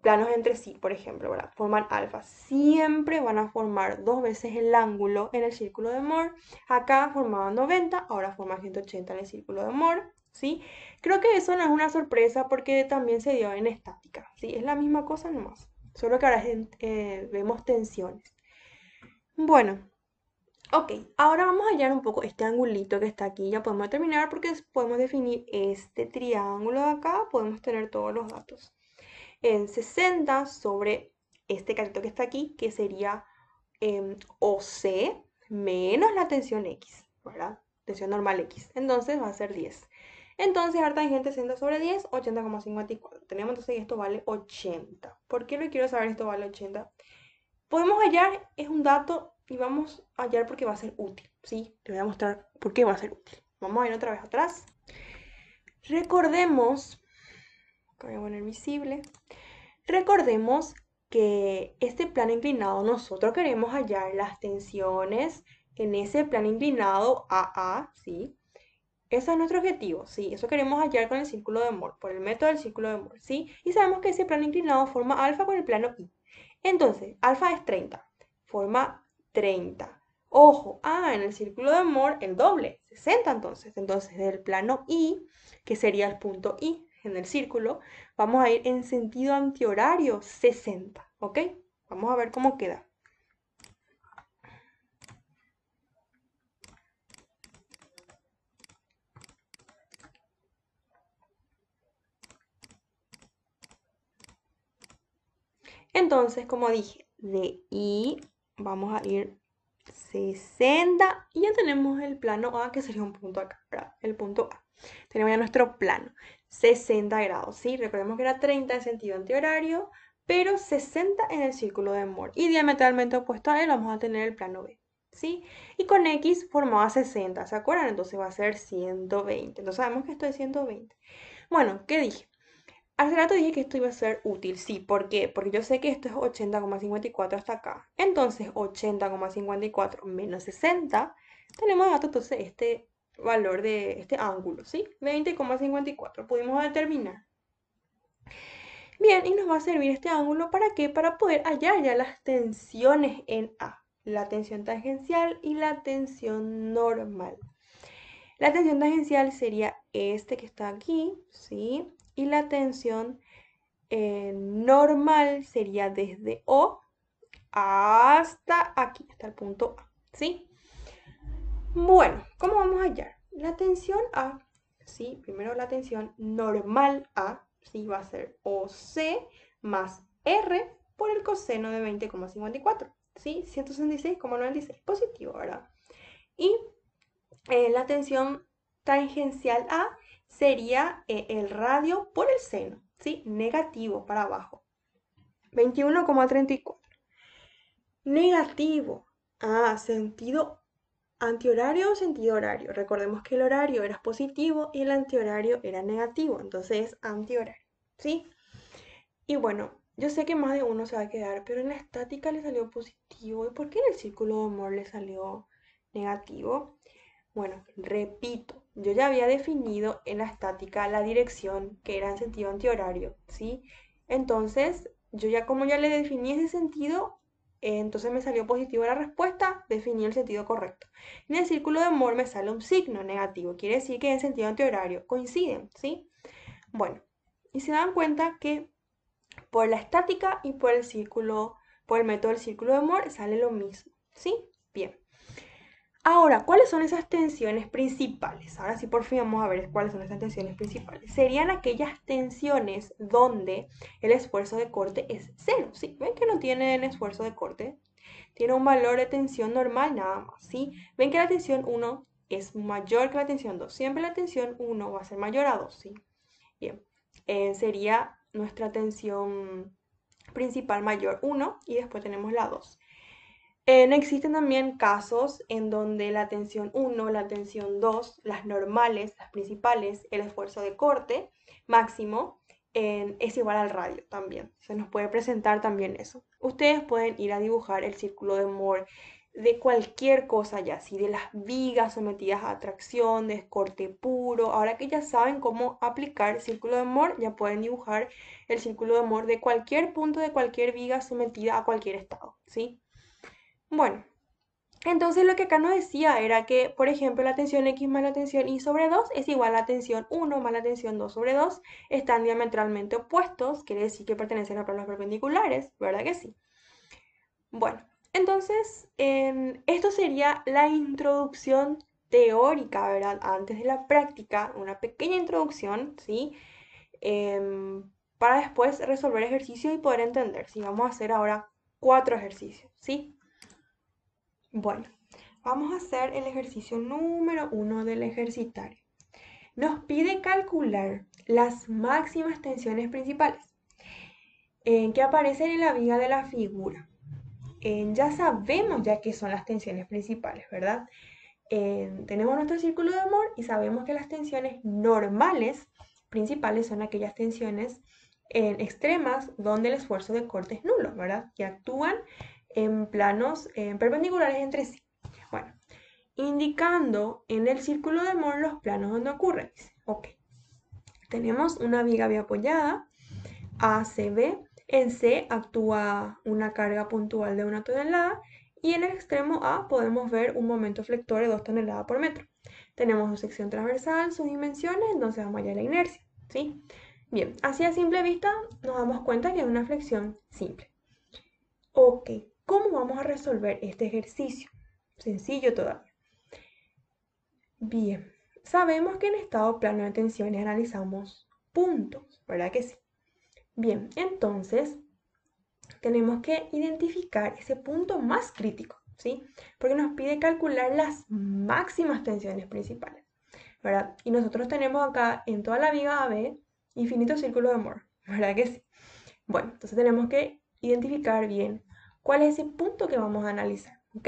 Planos entre sí, por ejemplo, ¿verdad? Forman alfa. Siempre van a formar dos veces el ángulo en el círculo de Moore. Acá formaban 90, ahora forman 180 en el círculo de Moore, ¿sí? Creo que eso no es una sorpresa porque también se dio en estática, ¿sí? Es la misma cosa nomás, solo que ahora vemos tensiones. Bueno, ok, ahora vamos a hallar un poco este angulito que está aquí. Ya podemos terminar porque podemos definir este triángulo de acá, podemos tener todos los datos en 60 sobre este carito que está aquí, que sería OC menos la tensión X, ¿verdad? Tensión normal X. Entonces va a ser 10. Entonces, ahora tangente 60 sobre 10, 80,54. Tenemos entonces que esto vale 80. ¿Por qué lo quiero saber esto vale 80? Podemos hallar, es un dato, y vamos a hallar porque va a ser útil, ¿sí? Te voy a mostrar por qué va a ser útil. Vamos a ir otra vez atrás. Recordemos, que voy a poner visible. Recordemos que este plano inclinado nosotros queremos hallar las tensiones en ese plano inclinado AA, ¿sí? Ese es nuestro objetivo, ¿sí? Eso queremos hallar con el círculo de Moore, por el método del círculo de Moore, ¿sí? Y sabemos que ese plano inclinado forma alfa con el plano Y. Entonces, alfa es 30, forma 30. Ojo, en el círculo de Moore el doble, 60 entonces. Entonces, del plano Y, que sería el punto Y en el círculo, vamos a ir en sentido antihorario 60, ¿ok? Vamos a ver cómo queda. Entonces, como dije, de I vamos a ir 60 y ya tenemos el plano A, que sería un punto acá, ¿verdad? El punto A. Tenemos ya nuestro plano, 60 grados, ¿sí? Recordemos que era 30 en sentido antihorario, pero 60 en el círculo de Moore. Y diametralmente opuesto a él vamos a tener el plano B, ¿sí? Y con X formaba 60, ¿se acuerdan? Entonces va a ser 120. Entonces sabemos que esto es 120. Bueno, ¿qué dije? Hace rato dije que esto iba a ser útil, sí, ¿por qué? Porque yo sé que esto es 80,54 hasta acá. Entonces, 80,54 menos 60, tenemos dato entonces este valor de este ángulo, ¿sí? 20,54, pudimos determinar. Bien, y nos va a servir este ángulo ¿para qué? Para poder hallar ya las tensiones en A, la tensión tangencial y la tensión normal. La tensión tangencial sería este que está aquí, ¿sí? Y la tensión normal sería desde O hasta aquí, hasta el punto A, ¿sí? Bueno, ¿cómo vamos a hallar? La tensión A, ¿sí? Primero la tensión normal A, ¿sí? Va a ser OC más R por el coseno de 20,54, ¿sí? 166,96, positivo, ¿verdad? Y la tensión tangencial A sería el radio por el seno, ¿sí? Negativo para abajo. 21,34. Negativo. Sentido antihorario o sentido horario. Recordemos que el horario era positivo y el antihorario era negativo. Entonces es antihorario, ¿sí? Y bueno, yo sé que más de uno se va a quedar, pero en la estática le salió positivo. ¿Y por qué en el círculo de Moore le salió negativo? Bueno, repito, yo ya había definido en la estática la dirección que era en sentido antihorario, ¿sí? Entonces, yo ya como ya le definí ese sentido, entonces me salió positivo la respuesta, definí el sentido correcto. En el círculo de Moore me sale un signo negativo, quiere decir que en sentido antihorario coinciden, ¿sí? Bueno, y se dan cuenta que por la estática y por el círculo, por el método del círculo de Moore sale lo mismo, ¿sí? Bien. Ahora, ¿cuáles son esas tensiones principales? Ahora sí, por fin vamos a ver cuáles son esas tensiones principales. Serían aquellas tensiones donde el esfuerzo de corte es cero, ¿sí? ¿Ven que no tienen esfuerzo de corte? Tiene un valor de tensión normal nada más, ¿sí? Ven que la tensión 1 es mayor que la tensión 2. Siempre la tensión 1 va a ser mayor a 2, ¿sí? Bien, sería nuestra tensión principal mayor 1 y después tenemos la 2. Existen también casos en donde la tensión 1, la tensión 2, las normales, las principales, el esfuerzo de corte máximo es igual al radio también. Se nos puede presentar también eso. Ustedes pueden ir a dibujar el círculo de Moore de cualquier cosa ya, si de las vigas sometidas a tracción, de corte puro. Ahora que ya saben cómo aplicar el círculo de Moore, ya pueden dibujar el círculo de Moore de cualquier punto de cualquier viga sometida a cualquier estado, ¿sí? Bueno, entonces lo que acá nos decía era que, por ejemplo, la tensión X más la tensión Y sobre 2 es igual a la tensión 1 más la tensión 2 sobre 2. Están diametralmente opuestos, quiere decir que pertenecen a planos perpendiculares, ¿verdad que sí? Bueno, entonces esto sería la introducción teórica, ¿verdad? Antes de la práctica, una pequeña introducción, ¿sí? Para después resolver ejercicios y poder entender. Sí, vamos a hacer ahora 4 ejercicios, ¿sí? Bueno, vamos a hacer el ejercicio número 1 del ejercitario. Nos pide calcular las máximas tensiones principales que aparecen en la viga de la figura. Ya sabemos ya qué son las tensiones principales, ¿verdad? Tenemos nuestro círculo de Moore y sabemos que las tensiones normales principales son aquellas tensiones extremas donde el esfuerzo de corte es nulo, ¿verdad? Que actúan en planos perpendiculares entre sí. Bueno, indicando en el círculo de Moore los planos donde ocurre. Dice, ok, tenemos una viga biapoyada, ACB. En C actúa una carga puntual de 1 tonelada y en el extremo A podemos ver un momento flector de 2 toneladas por metro. Tenemos su sección transversal, sus dimensiones, entonces vamos a hallar la inercia, ¿sí? Bien, así a simple vista nos damos cuenta que es una flexión simple. Ok, ¿cómo vamos a resolver este ejercicio? Sencillo todavía. Bien, sabemos que en estado plano de tensiones analizamos puntos, ¿verdad que sí? Bien, entonces tenemos que identificar ese punto más crítico, ¿sí? Porque nos pide calcular las máximas tensiones principales, ¿verdad? Y nosotros tenemos acá en toda la viga AB infinitos círculos de Moore, ¿verdad que sí? Bueno, entonces tenemos que identificar bien cuál es ese punto que vamos a analizar, ¿ok?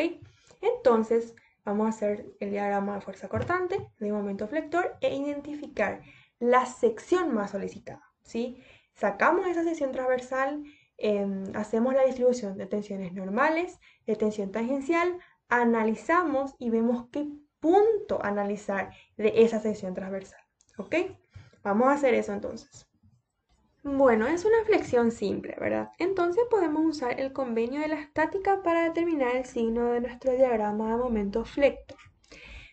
Entonces vamos a hacer el diagrama de fuerza cortante, de momento flector e identificar la sección más solicitada, ¿sí? Sacamos esa sección transversal, hacemos la distribución de tensiones normales, de tensión tangencial, analizamos y vemos qué punto analizar de esa sección transversal, ¿ok? Vamos a hacer eso entonces. Bueno, es una flexión simple, ¿verdad? Entonces podemos usar el convenio de la estática para determinar el signo de nuestro diagrama de momento flector.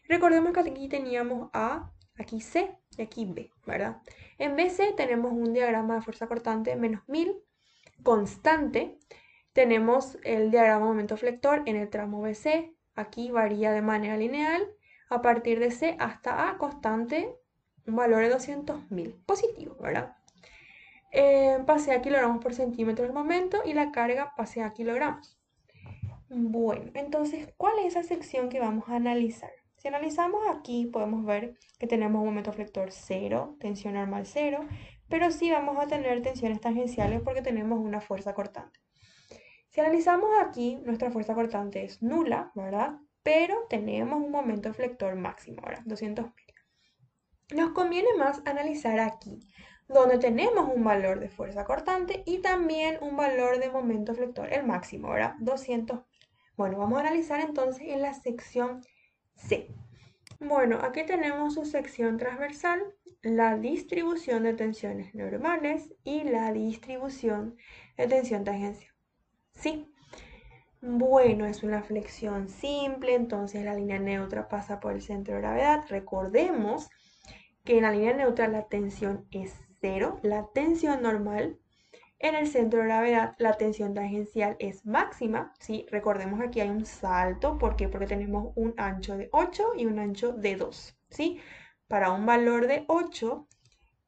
Recordemos que aquí teníamos A, aquí C y aquí B, ¿verdad? En BC tenemos un diagrama de fuerza cortante menos 1000, constante. Tenemos el diagrama de momento flector en el tramo BC. Aquí varía de manera lineal. A partir de C hasta A, constante, un valor de 200.000. Positivo, ¿verdad? Pasé a kilogramos por centímetro al momento y la carga pasé a kilogramos. Bueno, entonces, ¿cuál es esa sección que vamos a analizar? Si analizamos aquí, podemos ver que tenemos un momento flector 0, tensión normal 0, pero sí vamos a tener tensiones tangenciales porque tenemos una fuerza cortante. Si analizamos aquí, nuestra fuerza cortante es nula, ¿verdad? Pero tenemos un momento flector máximo, ¿verdad? 200.000. Nos conviene más analizar aquí, donde tenemos un valor de fuerza cortante y también un valor de momento flector, el máximo, ¿verdad? 200. Bueno, vamos a analizar entonces en la sección C. Bueno, aquí tenemos su sección transversal, la distribución de tensiones normales y la distribución de tensión tangencial. ¿Sí? Bueno, es una flexión simple, entonces la línea neutra pasa por el centro de gravedad. Recordemos que en la línea neutra la tensión es cero, la tensión normal. En el centro de gravedad la tensión tangencial es máxima, ¿sí? Recordemos que aquí hay un salto, ¿por qué? Porque tenemos un ancho de 8 y un ancho de 2, ¿sí? Para un valor de 8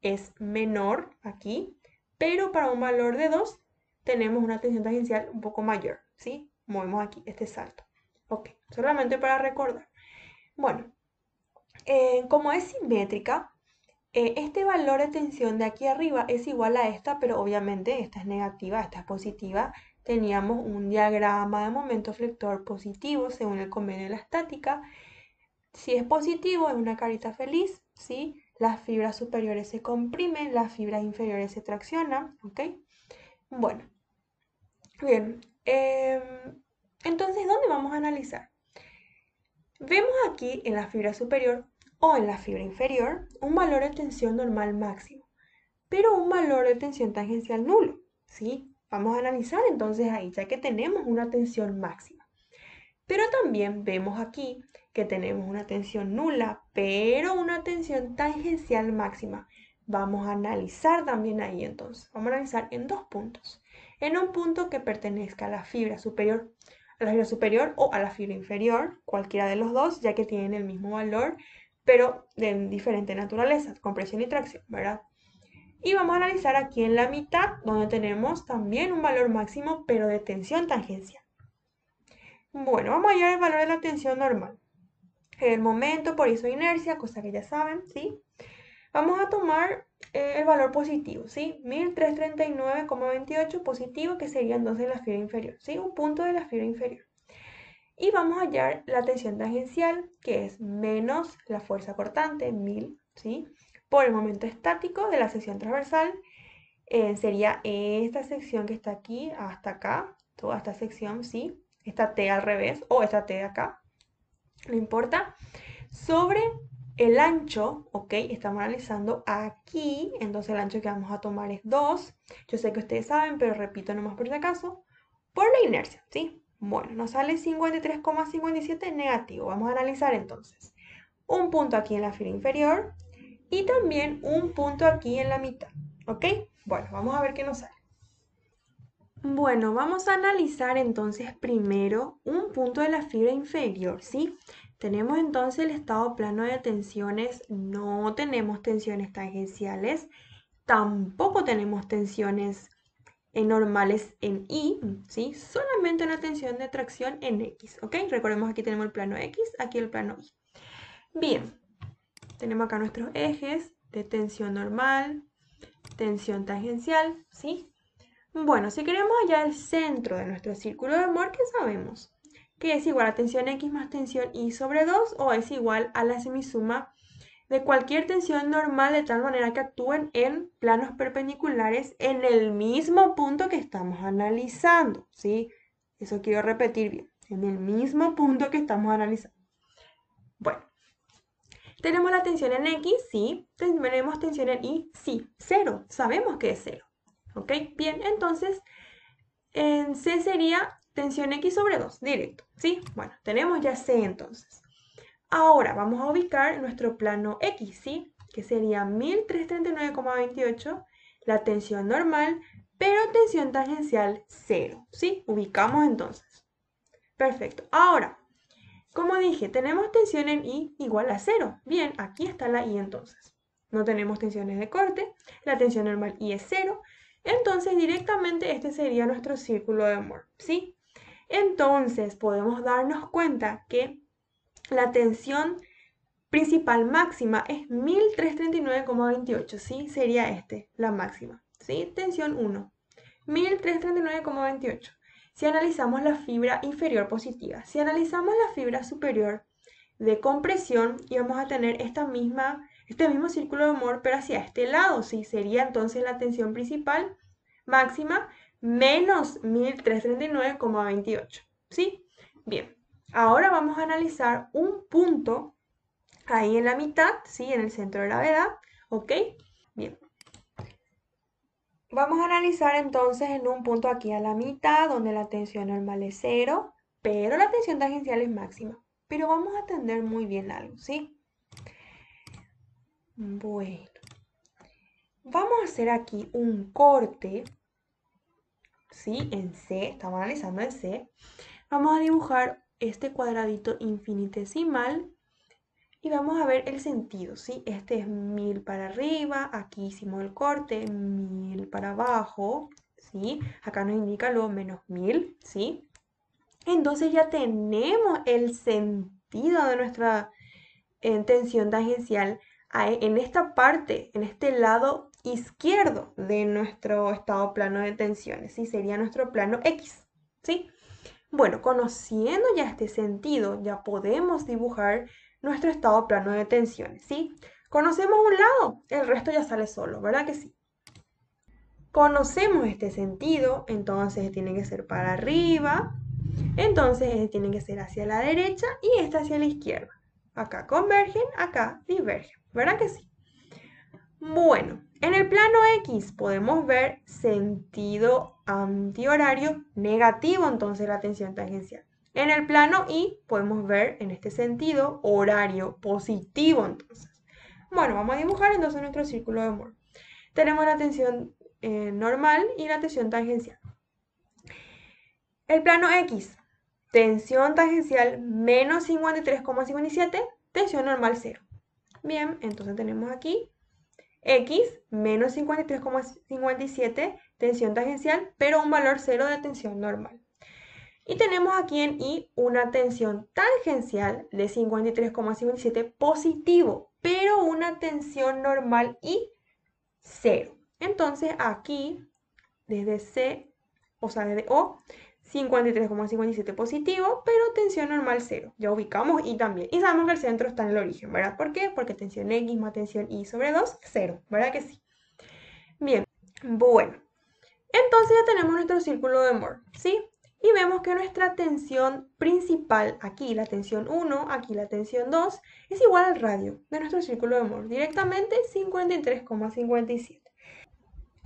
es menor aquí, pero para un valor de 2 tenemos una tensión tangencial un poco mayor, ¿sí? Movemos aquí este salto. Ok, solamente para recordar. Bueno, como es simétrica, este valor de tensión de aquí arriba es igual a esta, pero obviamente esta es negativa, esta es positiva. Teníamos un diagrama de momento flector positivo según el convenio de la estática. Si es positivo es una carita feliz, ¿sí? Las fibras superiores se comprimen, las fibras inferiores se traccionan, ¿ok? Bueno, bien. Entonces, ¿dónde vamos a analizar? Vemos aquí en la fibra superior o en la fibra inferior un valor de tensión normal máximo, pero un valor de tensión tangencial nulo, ¿sí? Vamos a analizar entonces ahí, ya que tenemos una tensión máxima. Pero también vemos aquí que tenemos una tensión nula, pero una tensión tangencial máxima. Vamos a analizar también ahí entonces. Vamos a analizar en dos puntos. En un punto que pertenezca a la fibra superior, o a la fibra inferior, cualquiera de los dos, ya que tienen el mismo valor, pero de diferente naturaleza, compresión y tracción, ¿verdad? Y vamos a analizar aquí en la mitad, donde tenemos también un valor máximo, pero de tensión tangencial. Bueno, vamos a hallar el valor de la tensión normal. El momento por isoinercia, cosa que ya saben, ¿sí? Vamos a tomar el valor positivo, ¿sí? 1339,28 positivo, que sería entonces la fibra inferior, ¿sí? Un punto de la fibra inferior. Y vamos a hallar la tensión tangencial, que es menos la fuerza cortante, 1000, ¿sí? Por el momento estático de la sección transversal, sería esta sección que está aquí hasta acá, toda esta sección, ¿sí? Esta T al revés o esta T de acá, no importa. Sobre el ancho, ok, estamos analizando aquí, entonces el ancho que vamos a tomar es 2. Yo sé que ustedes saben, pero repito nomás por si acaso, por la inercia, ¿sí? Bueno, nos sale 53,57 negativo. Vamos a analizar entonces un punto aquí en la fila inferior y también un punto aquí en la mitad, ¿ok? Bueno, vamos a ver qué nos sale. Bueno, vamos a analizar entonces primero un punto de la fibra inferior, ¿sí? Tenemos entonces el estado plano de tensiones, no tenemos tensiones tangenciales, tampoco tenemos tensiones normales en Y, ¿sí? Solamente una tensión de tracción en X, ¿ok? Recordemos aquí tenemos el plano X, aquí el plano Y. Bien, tenemos acá nuestros ejes de tensión normal, tensión tangencial, ¿sí? Bueno, si queremos hallar el centro de nuestro círculo de Mohr, ¿qué sabemos? Que es igual a tensión X más tensión Y sobre 2 o es igual a la semisuma de cualquier tensión normal de tal manera que actúen en planos perpendiculares en el mismo punto que estamos analizando, ¿sí? Eso quiero repetir bien, en el mismo punto que estamos analizando. Bueno, tenemos la tensión en X, sí. Tenemos tensión en Y, sí. Cero, sabemos que es cero. ¿Ok? Bien, entonces en C sería tensión X sobre 2, directo, ¿sí? Bueno, tenemos ya C entonces. Ahora vamos a ubicar nuestro plano X, ¿sí? Que sería 1339,28, la tensión normal, pero tensión tangencial 0, ¿sí? Ubicamos entonces. Perfecto. Ahora, como dije, tenemos tensión en I igual a 0. Bien, aquí está la I entonces. No tenemos tensiones de corte, la tensión normal I es 0. Entonces, directamente este sería nuestro círculo de Mohr, ¿sí? Entonces, podemos darnos cuenta que la tensión principal máxima es 1339,28, ¿sí? Sería la máxima, ¿sí? Tensión 1, 1339,28. Si analizamos la fibra inferior positiva, si analizamos la fibra superior de compresión, íbamos a tener esta misma este mismo círculo de humor, pero hacia este lado, ¿sí? Sería entonces la tensión principal máxima menos 1339,28, ¿sí? Bien, ahora vamos a analizar un punto ahí en la mitad, ¿sí? En el centro de gravedad, ¿ok? Bien. Vamos a analizar entonces en un punto aquí a la mitad, donde la tensión normal es 0, pero la tensión tangencial es máxima. Pero vamos a atender muy bien algo, ¿sí? Bueno, vamos a hacer aquí un corte, ¿sí? En C, estamos analizando en C. Vamos a dibujar este cuadradito infinitesimal y vamos a ver el sentido, ¿sí? Este es 1000 para arriba, aquí hicimos el corte, 1000 para abajo, ¿sí? Acá nos indica luego menos 1000, ¿sí? Entonces ya tenemos el sentido de nuestra tensión tangencial en esta parte, en este lado izquierdo de nuestro estado plano de tensiones, ¿sí? Sería nuestro plano X, ¿sí? Bueno, conociendo ya este sentido, ya podemos dibujar nuestro estado plano de tensiones, ¿sí? Conocemos un lado, el resto ya sale solo, ¿verdad que sí? Conocemos este sentido, entonces tiene que ser para arriba, entonces tiene que ser hacia la derecha y esta hacia la izquierda. Acá convergen, acá divergen, ¿verdad que sí? Bueno, en el plano X podemos ver sentido antihorario negativo, entonces la tensión tangencial. En el plano Y podemos ver en este sentido horario positivo, entonces. Bueno, vamos a dibujar entonces nuestro círculo de Moore. Tenemos la tensión normal y la tensión tangencial. El plano X, tensión tangencial menos 53,57, tensión normal 0. Bien, entonces tenemos aquí X menos 53,57, tensión tangencial, pero un valor 0 de tensión normal. Y tenemos aquí en Y una tensión tangencial de 53,57 positivo, pero una tensión normal Y 0. Entonces aquí, desde C, o sea, desde O, 53,57 positivo, pero tensión normal 0. Ya ubicamos Y también. Y sabemos que el centro está en el origen, ¿verdad? ¿Por qué? Porque tensión X más tensión Y sobre 2, 0, ¿verdad que sí? Bien, bueno. Entonces ya tenemos nuestro círculo de Moore, ¿sí? Y vemos que nuestra tensión principal, aquí la tensión 1, aquí la tensión 2, es igual al radio de nuestro círculo de Moore, directamente 53,57.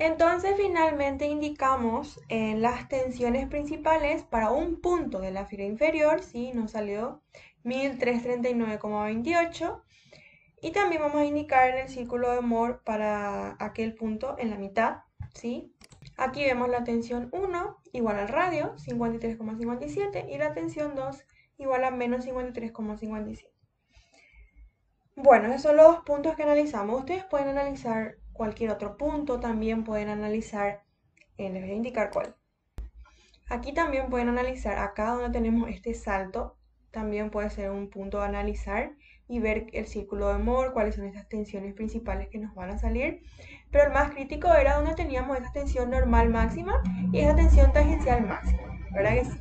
Entonces finalmente indicamos las tensiones principales para un punto de la fila inferior, ¿sí? Nos salió 1339,28. Y también vamos a indicar en el círculo de Moore para aquel punto en la mitad, ¿sí? Aquí vemos la tensión 1 igual al radio, 53,57, y la tensión 2 igual a menos 53,57. Bueno, esos son los dos puntos que analizamos. Ustedes pueden analizar cualquier otro punto, también pueden analizar, les voy a indicar cuál. Aquí también pueden analizar, acá donde tenemos este salto, también puede ser un punto a analizar y ver el círculo de Moore, cuáles son estas tensiones principales que nos van a salir. Pero el más crítico era donde teníamos esta tensión normal máxima y esta tensión tangencial máxima, ¿verdad que sí?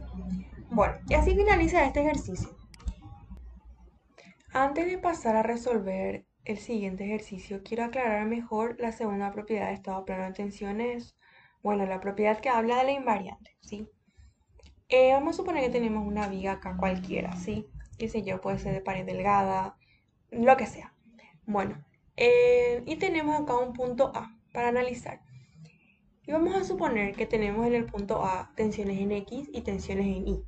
Bueno, y así finaliza este ejercicio. Antes de pasar a resolver el siguiente ejercicio, quiero aclarar mejor la segunda propiedad de estado plano de tensiones. Bueno, la propiedad que habla de la invariante, ¿sí? Vamos a suponer que tenemos una viga acá cualquiera, ¿sí? Qué sé yo, puede ser de pared delgada, lo que sea. Bueno, y tenemos acá un punto A para analizar. Y vamos a suponer que tenemos en el punto A tensiones en X y tensiones en Y.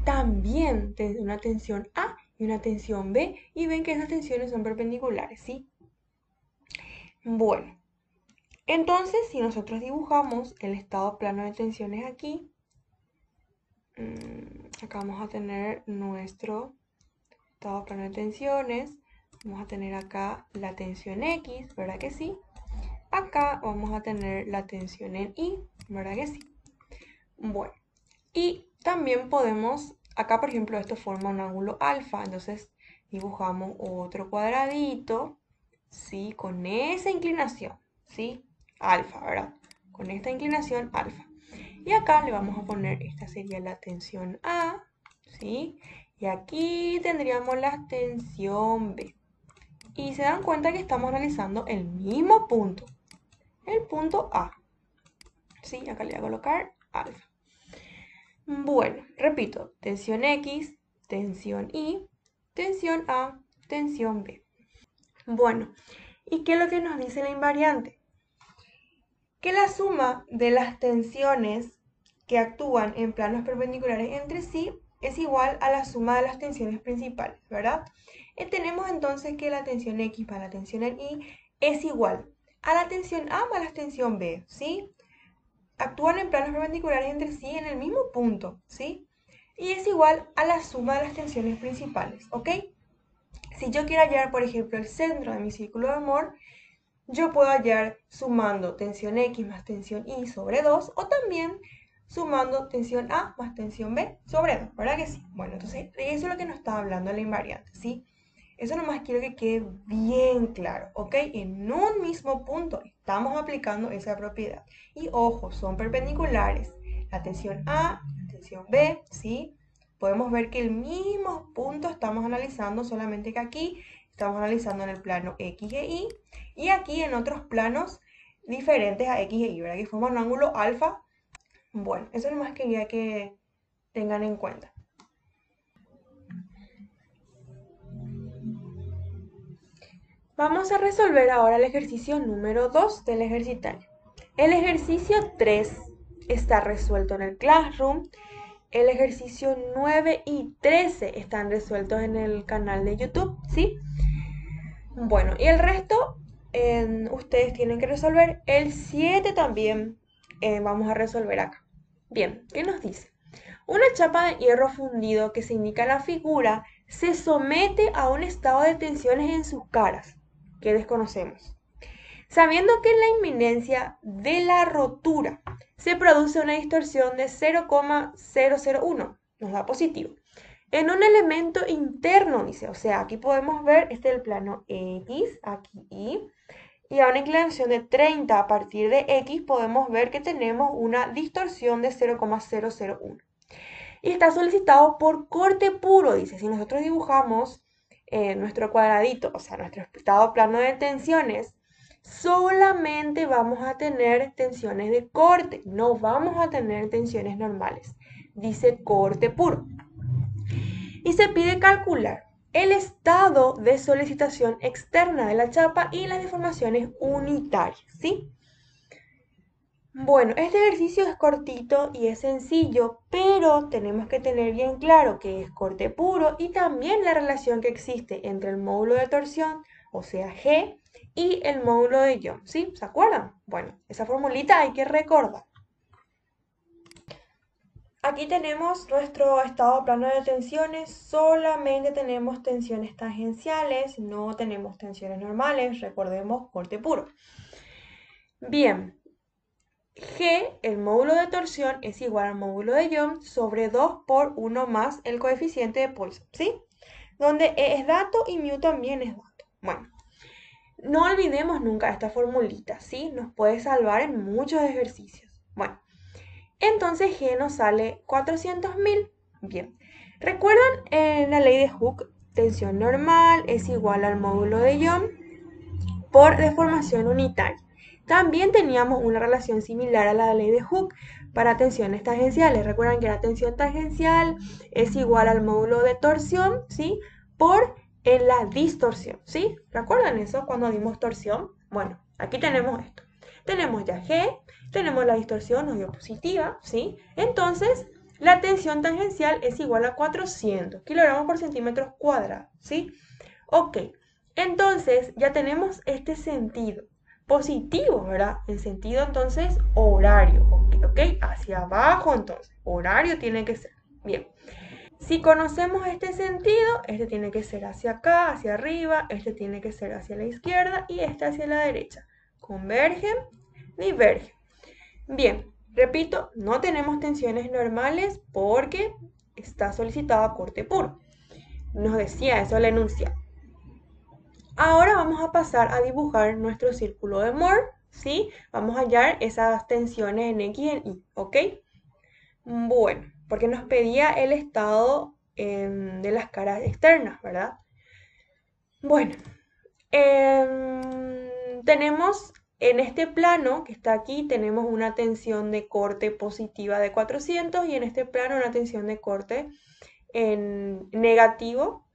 También una tensión A y una tensión B, y ven que esas tensiones son perpendiculares, ¿sí? Bueno, entonces si nosotros dibujamos el estado plano de tensiones aquí, acá vamos a tener nuestro estado plano de tensiones, vamos a tener acá la tensión X, ¿verdad que sí? Acá vamos a tener la tensión en Y, ¿verdad que sí? Bueno, y también podemos, acá por ejemplo esto forma un ángulo alfa, entonces dibujamos otro cuadradito, ¿sí? Con esa inclinación, ¿sí? Alfa, ¿verdad? Con esta inclinación alfa. Y acá le vamos a poner, esta sería la tensión A, ¿sí? Y aquí tendríamos la tensión B. Y se dan cuenta que estamos analizando el mismo punto, el punto A. ¿Sí? Acá le voy a colocar alfa. Bueno, repito, tensión X, tensión Y, tensión A, tensión B. Bueno, ¿y qué es lo que nos dice la invariante? Que la suma de las tensiones que actúan en planos perpendiculares entre sí es igual a la suma de las tensiones principales, ¿verdad? Tenemos entonces que la tensión X más la tensión Y es igual a la tensión A más la tensión B, ¿sí? Actúan en planos perpendiculares entre sí en el mismo punto, ¿sí? Y es igual a la suma de las tensiones principales, ¿ok? Si yo quiero hallar, por ejemplo, el centro de mi círculo de amor, yo puedo hallar sumando tensión X más tensión Y sobre 2 o también sumando tensión A más tensión B sobre 2, ¿verdad que sí? Bueno, entonces eso es lo que nos está hablando la invariante, ¿sí? Eso nomás quiero que quede bien claro, ¿ok? En un mismo punto estamos aplicando esa propiedad. Y ojo, son perpendiculares. La tensión A, la tensión B, ¿sí? Podemos ver que el mismo punto estamos analizando, solamente que aquí estamos analizando en el plano X e Y y aquí en otros planos diferentes a X e Y, ¿verdad? Que forman un ángulo alfa. Bueno, eso es lo más que quería que tengan en cuenta. Vamos a resolver ahora el ejercicio número 2 del ejercitario. El ejercicio 3 está resuelto en el Classroom. El ejercicio 9 y 13 están resueltos en el canal de YouTube, ¿sí? Bueno, y el resto ustedes tienen que resolver. El 7 también vamos a resolver acá. Bien, ¿qué nos dice? Una chapa de hierro fundido que se indica en la figura se somete a un estado de tensiones en sus caras, que desconocemos. Sabiendo que en la inminencia de la rotura se produce una distorsión de 0,001, nos da positivo. En un elemento interno, dice, o sea, aquí podemos ver, este es el plano X, aquí y a una inclinación de 30 a partir de X podemos ver que tenemos una distorsión de 0,001. Y está solicitado por corte puro, dice, si nosotros dibujamos nuestro cuadradito, o sea, nuestro estado plano de tensiones, solamente vamos a tener tensiones de corte, no vamos a tener tensiones normales. Dice corte puro. Y se pide calcular el estado de solicitación externa de la chapa y las deformaciones unitarias, ¿sí? Bueno, este ejercicio es cortito y es sencillo, pero tenemos que tener bien claro que es corte puro y también la relación que existe entre el módulo de torsión, o sea G, y el módulo de Young, ¿sí? ¿Se acuerdan? Bueno, esa formulita hay que recordar. Aquí tenemos nuestro estado plano de tensiones, solamente tenemos tensiones tangenciales, no tenemos tensiones normales, recordemos corte puro. Bien, G, el módulo de torsión, es igual al módulo de Young sobre 2 por 1 más el coeficiente de Poisson, ¿sí? Donde E es dato y mu también es dato. Bueno, no olvidemos nunca esta formulita, ¿sí? Nos puede salvar en muchos ejercicios. Bueno, entonces G nos sale 400.000. Bien, ¿recuerdan en la ley de Hooke? Tensión normal es igual al módulo de Young por deformación unitaria. También teníamos una relación similar a la ley de Hooke para tensiones tangenciales. Recuerdan que la tensión tangencial es igual al módulo de torsión, ¿sí? Por la distorsión, ¿sí? ¿Recuerdan eso cuando dimos torsión? Bueno, aquí tenemos esto. Tenemos ya G, tenemos la distorsión, nos dio positiva, ¿sí? Entonces, la tensión tangencial es igual a 400 kilogramos por centímetro cuadrado, ¿sí? Ok, entonces ya tenemos este sentido positivo, ¿verdad? El sentido entonces horario, ¿ok? Hacia abajo entonces, horario tiene que ser. Bien, si conocemos este sentido, este tiene que ser hacia acá, hacia arriba, este tiene que ser hacia la izquierda y este hacia la derecha. Convergen, divergen. Bien, repito, no tenemos tensiones normales porque está solicitado corte puro. Nos decía eso el enunciado. Ahora vamos a pasar a dibujar nuestro círculo de Moore, ¿sí? Vamos a hallar esas tensiones en X y en Y, ¿ok? Bueno, porque nos pedía el estado de las caras externas, ¿verdad? Bueno, Tenemos en este plano que está aquí, tenemos una tensión de corte positiva de 400 y en este plano una tensión de corte en negativo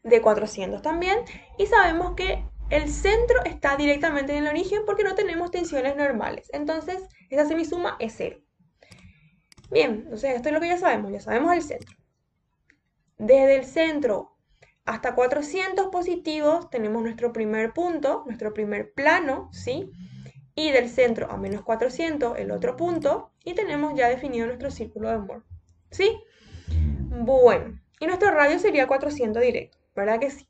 de 400 también. Y sabemos que el centro está directamente en el origen porque no tenemos tensiones normales. Entonces, esa semisuma es 0. Bien, entonces esto es lo que ya sabemos el centro. Desde el centro hasta 400 positivos tenemos nuestro primer punto, nuestro primer plano, ¿sí? Y del centro a menos 400 el otro punto y tenemos ya definido nuestro círculo de Moore, ¿sí? Bueno, y nuestro radio sería 400 directo, ¿verdad que sí?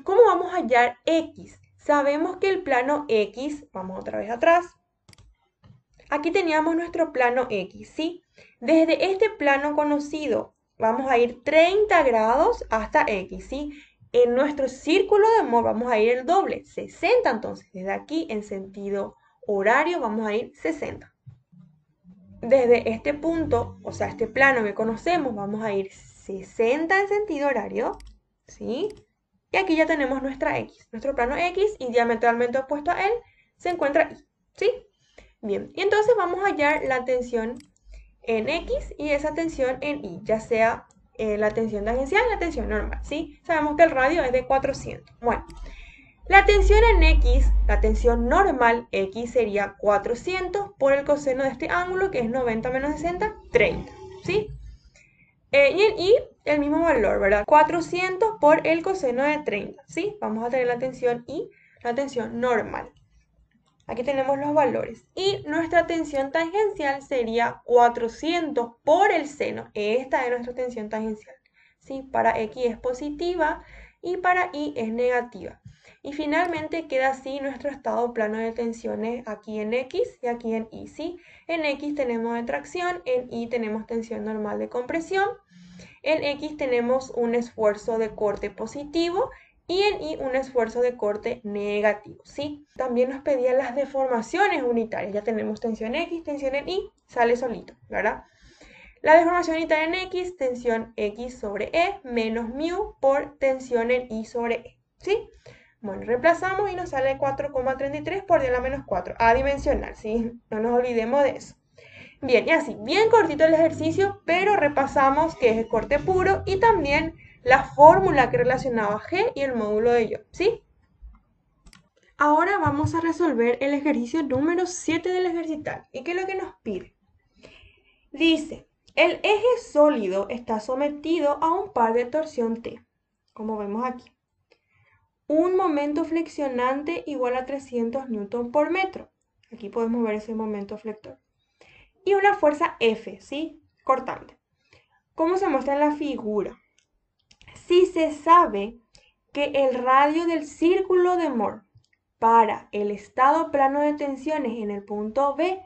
¿Cómo vamos a hallar X? Sabemos que el plano X, vamos otra vez atrás, aquí teníamos nuestro plano X, ¿sí? Desde este plano conocido vamos a ir 30 grados hasta X, ¿sí? En nuestro círculo de Moore vamos a ir el doble, 60 entonces. Desde aquí en sentido horario vamos a ir 60. Desde este punto, o sea, este plano que conocemos, vamos a ir 60 en sentido horario, ¿sí? Y aquí ya tenemos nuestra X, nuestro plano X y diametralmente opuesto a él se encuentra Y, ¿sí? Bien, y entonces vamos a hallar la tensión en X y esa tensión en Y, ya sea la tensión tangencial y la tensión normal, ¿sí? Sabemos que el radio es de 400. Bueno, la tensión en X, la tensión normal X sería 400 por el coseno de este ángulo que es 90 menos 60, 30, ¿sí? Y en Y el mismo valor, ¿verdad? 400 por el coseno de 30, ¿sí? Vamos a tener la tensión Y, la tensión normal. Aquí tenemos los valores. Y nuestra tensión tangencial sería 400 por el seno. Esta es nuestra tensión tangencial, ¿sí? Para X es positiva y para Y es negativa. Y finalmente queda así nuestro estado plano de tensiones aquí en X y aquí en Y, ¿sí? En X tenemos de tracción, en Y tenemos tensión normal de compresión. En X tenemos un esfuerzo de corte positivo y en Y un esfuerzo de corte negativo, ¿sí? También nos pedían las deformaciones unitarias. Ya tenemos tensión X, tensión en Y, sale solito, ¿verdad? La deformación unitaria en X, tensión X sobre E menos mu por tensión en Y sobre E, ¿sí? Bueno, reemplazamos y nos sale 4,33 por 10 a la menos 4, adimensional, ¿sí? No nos olvidemos de eso. Bien, y así, bien cortito el ejercicio, pero repasamos que es el corte puro y también la fórmula que relacionaba G y el módulo de Young, ¿sí? Ahora vamos a resolver el ejercicio número 7 del ejercital. ¿Y qué es lo que nos pide? Dice, el eje sólido está sometido a un par de torsión T, como vemos aquí. Un momento flexionante igual a 300 Newton por metro. Aquí podemos ver ese momento flector. Y una fuerza F, ¿sí? Cortante. ¿Cómo se muestra en la figura? Si se sabe que el radio del círculo de Moore para el estado plano de tensiones en el punto B,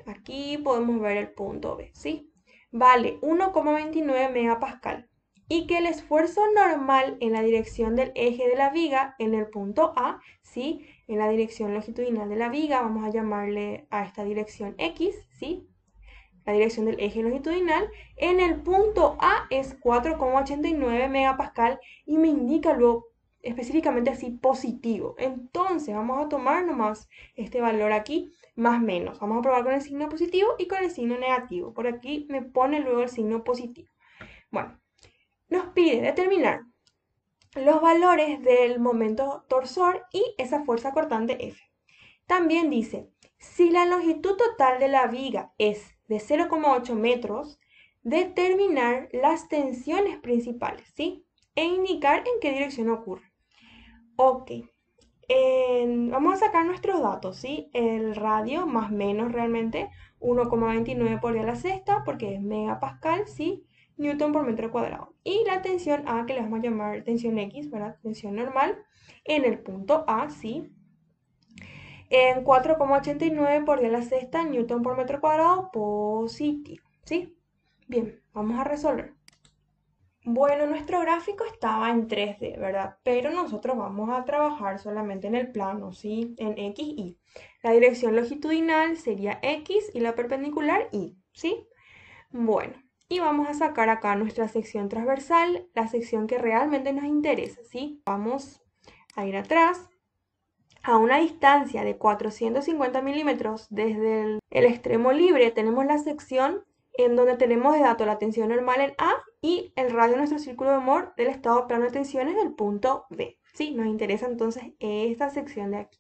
aquí podemos ver el punto B, ¿sí? Vale 1,29 megapascal. Y que el esfuerzo normal en la dirección del eje de la viga en el punto A, ¿sí? En la dirección longitudinal de la viga, vamos a llamarle a esta dirección X, ¿sí? La dirección del eje longitudinal, en el punto A es 4,89 megapascal y me indica luego específicamente así positivo. Entonces vamos a tomar nomás este valor aquí más menos. Vamos a probar con el signo positivo y con el signo negativo. Por aquí me pone luego el signo positivo. Bueno, nos pide determinar los valores del momento torsor y esa fuerza cortante F. También dice, si la longitud total de la viga es de 0,8 metros, determinar las tensiones principales, ¿sí? E indicar en qué dirección ocurre. Ok, vamos a sacar nuestros datos, ¿sí? El radio, más o menos realmente, 1,29 por 10 a la sexta, porque es megapascal, ¿sí? Newton por metro cuadrado. Y la tensión A, que le vamos a llamar tensión X, ¿verdad? Tensión normal, en el punto A, ¿sí? En 4,89 por 10 a la sexta Newton por metro cuadrado positivo, ¿sí? Bien, vamos a resolver. Bueno, nuestro gráfico estaba en 3D, ¿verdad? Pero nosotros vamos a trabajar solamente en el plano, ¿sí? En X, Y. La dirección longitudinal sería X y la perpendicular Y, ¿sí? Bueno, Y vamos a sacar acá nuestra sección transversal, la sección que realmente nos interesa, ¿sí? Vamos a ir atrás. A una distancia de 450 milímetros desde el extremo libre tenemos la sección en donde tenemos de dato la tensión normal en A y el radio de nuestro círculo de Mohr del estado plano de tensiones del punto B. ¿Sí? Nos interesa entonces esta sección de aquí.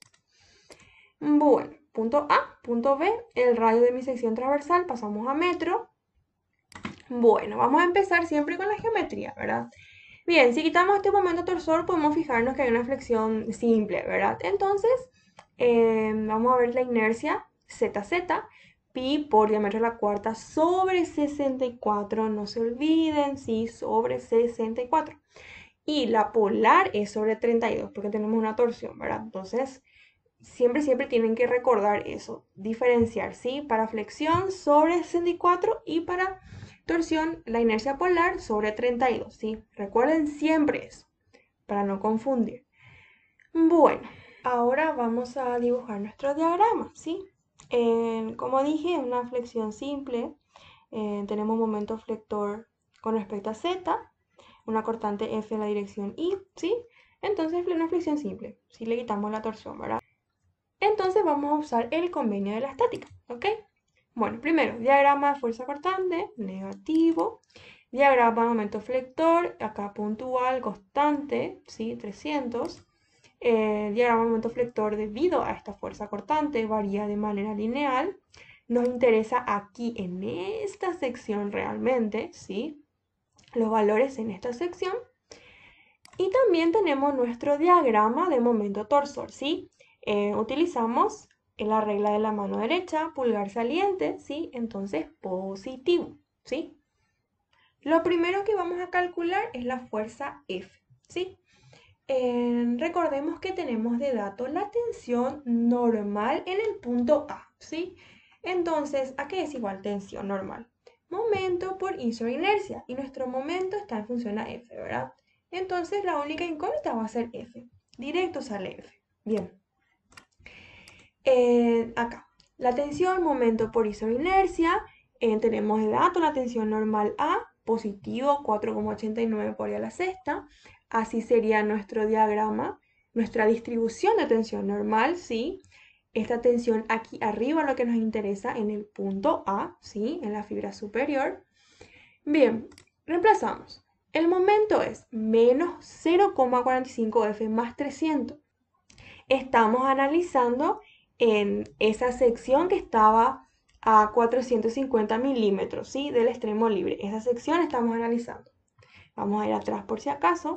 Bueno, punto A, punto B, el radio de mi sección transversal, pasamos a metro. Bueno, vamos a empezar siempre con la geometría, ¿verdad? Bien, si quitamos este momento torsor, podemos fijarnos que hay una flexión simple, ¿verdad? Entonces, vamos a ver la inercia ZZ, pi por diámetro de la cuarta sobre 64, no se olviden, sí, sobre 64. Y la polar es sobre 32, porque tenemos una torsión, ¿verdad? Entonces, siempre tienen que recordar eso, diferenciar, ¿sí? Para flexión sobre 64 y para torsión la inercia polar sobre 32, ¿sí? Recuerden siempre eso, para no confundir. Bueno, ahora vamos a dibujar nuestro diagrama, ¿sí? Como dije, una flexión simple, tenemos momento flector con respecto a Z, una cortante F en la dirección Y, ¿sí? Entonces, una flexión simple, si le quitamos la torsión, ¿verdad? Entonces vamos a usar el convenio de la estática, ¿ok? Bueno, primero, diagrama de fuerza cortante, negativo. Diagrama de momento flector, acá puntual, constante, ¿sí? 300. Diagrama de momento flector debido a esta fuerza cortante varía de manera lineal. Nos interesa aquí en esta sección realmente, ¿sí? Los valores en esta sección. Y también tenemos nuestro diagrama de momento torsor, ¿sí? Utilizamos la regla de la mano derecha, pulgar saliente, ¿sí? Entonces, positivo, ¿sí? Lo primero que vamos a calcular es la fuerza F, ¿sí? Recordemos que tenemos de dato la tensión normal en el punto A, ¿sí? Entonces, ¿a qué es igual tensión normal? Momento por I sobre inercia. Y nuestro momento está en función a F, ¿verdad? Entonces, la única incógnita va a ser F. Directo sale F. Bien. Acá, la tensión, momento por I sobre inercia. Tenemos de dato la tensión normal A, positivo 4,89 por I a la sexta. Así sería nuestro diagrama, nuestra distribución de tensión normal, ¿sí? Esta tensión aquí arriba lo que nos interesa en el punto A, ¿sí? En la fibra superior. Bien, reemplazamos. El momento es menos 0,45 F más 300. Estamos analizando en esa sección que estaba a 450 milímetros, ¿sí? Del extremo libre. Esa sección estamos analizando. Vamos a ir atrás por si acaso.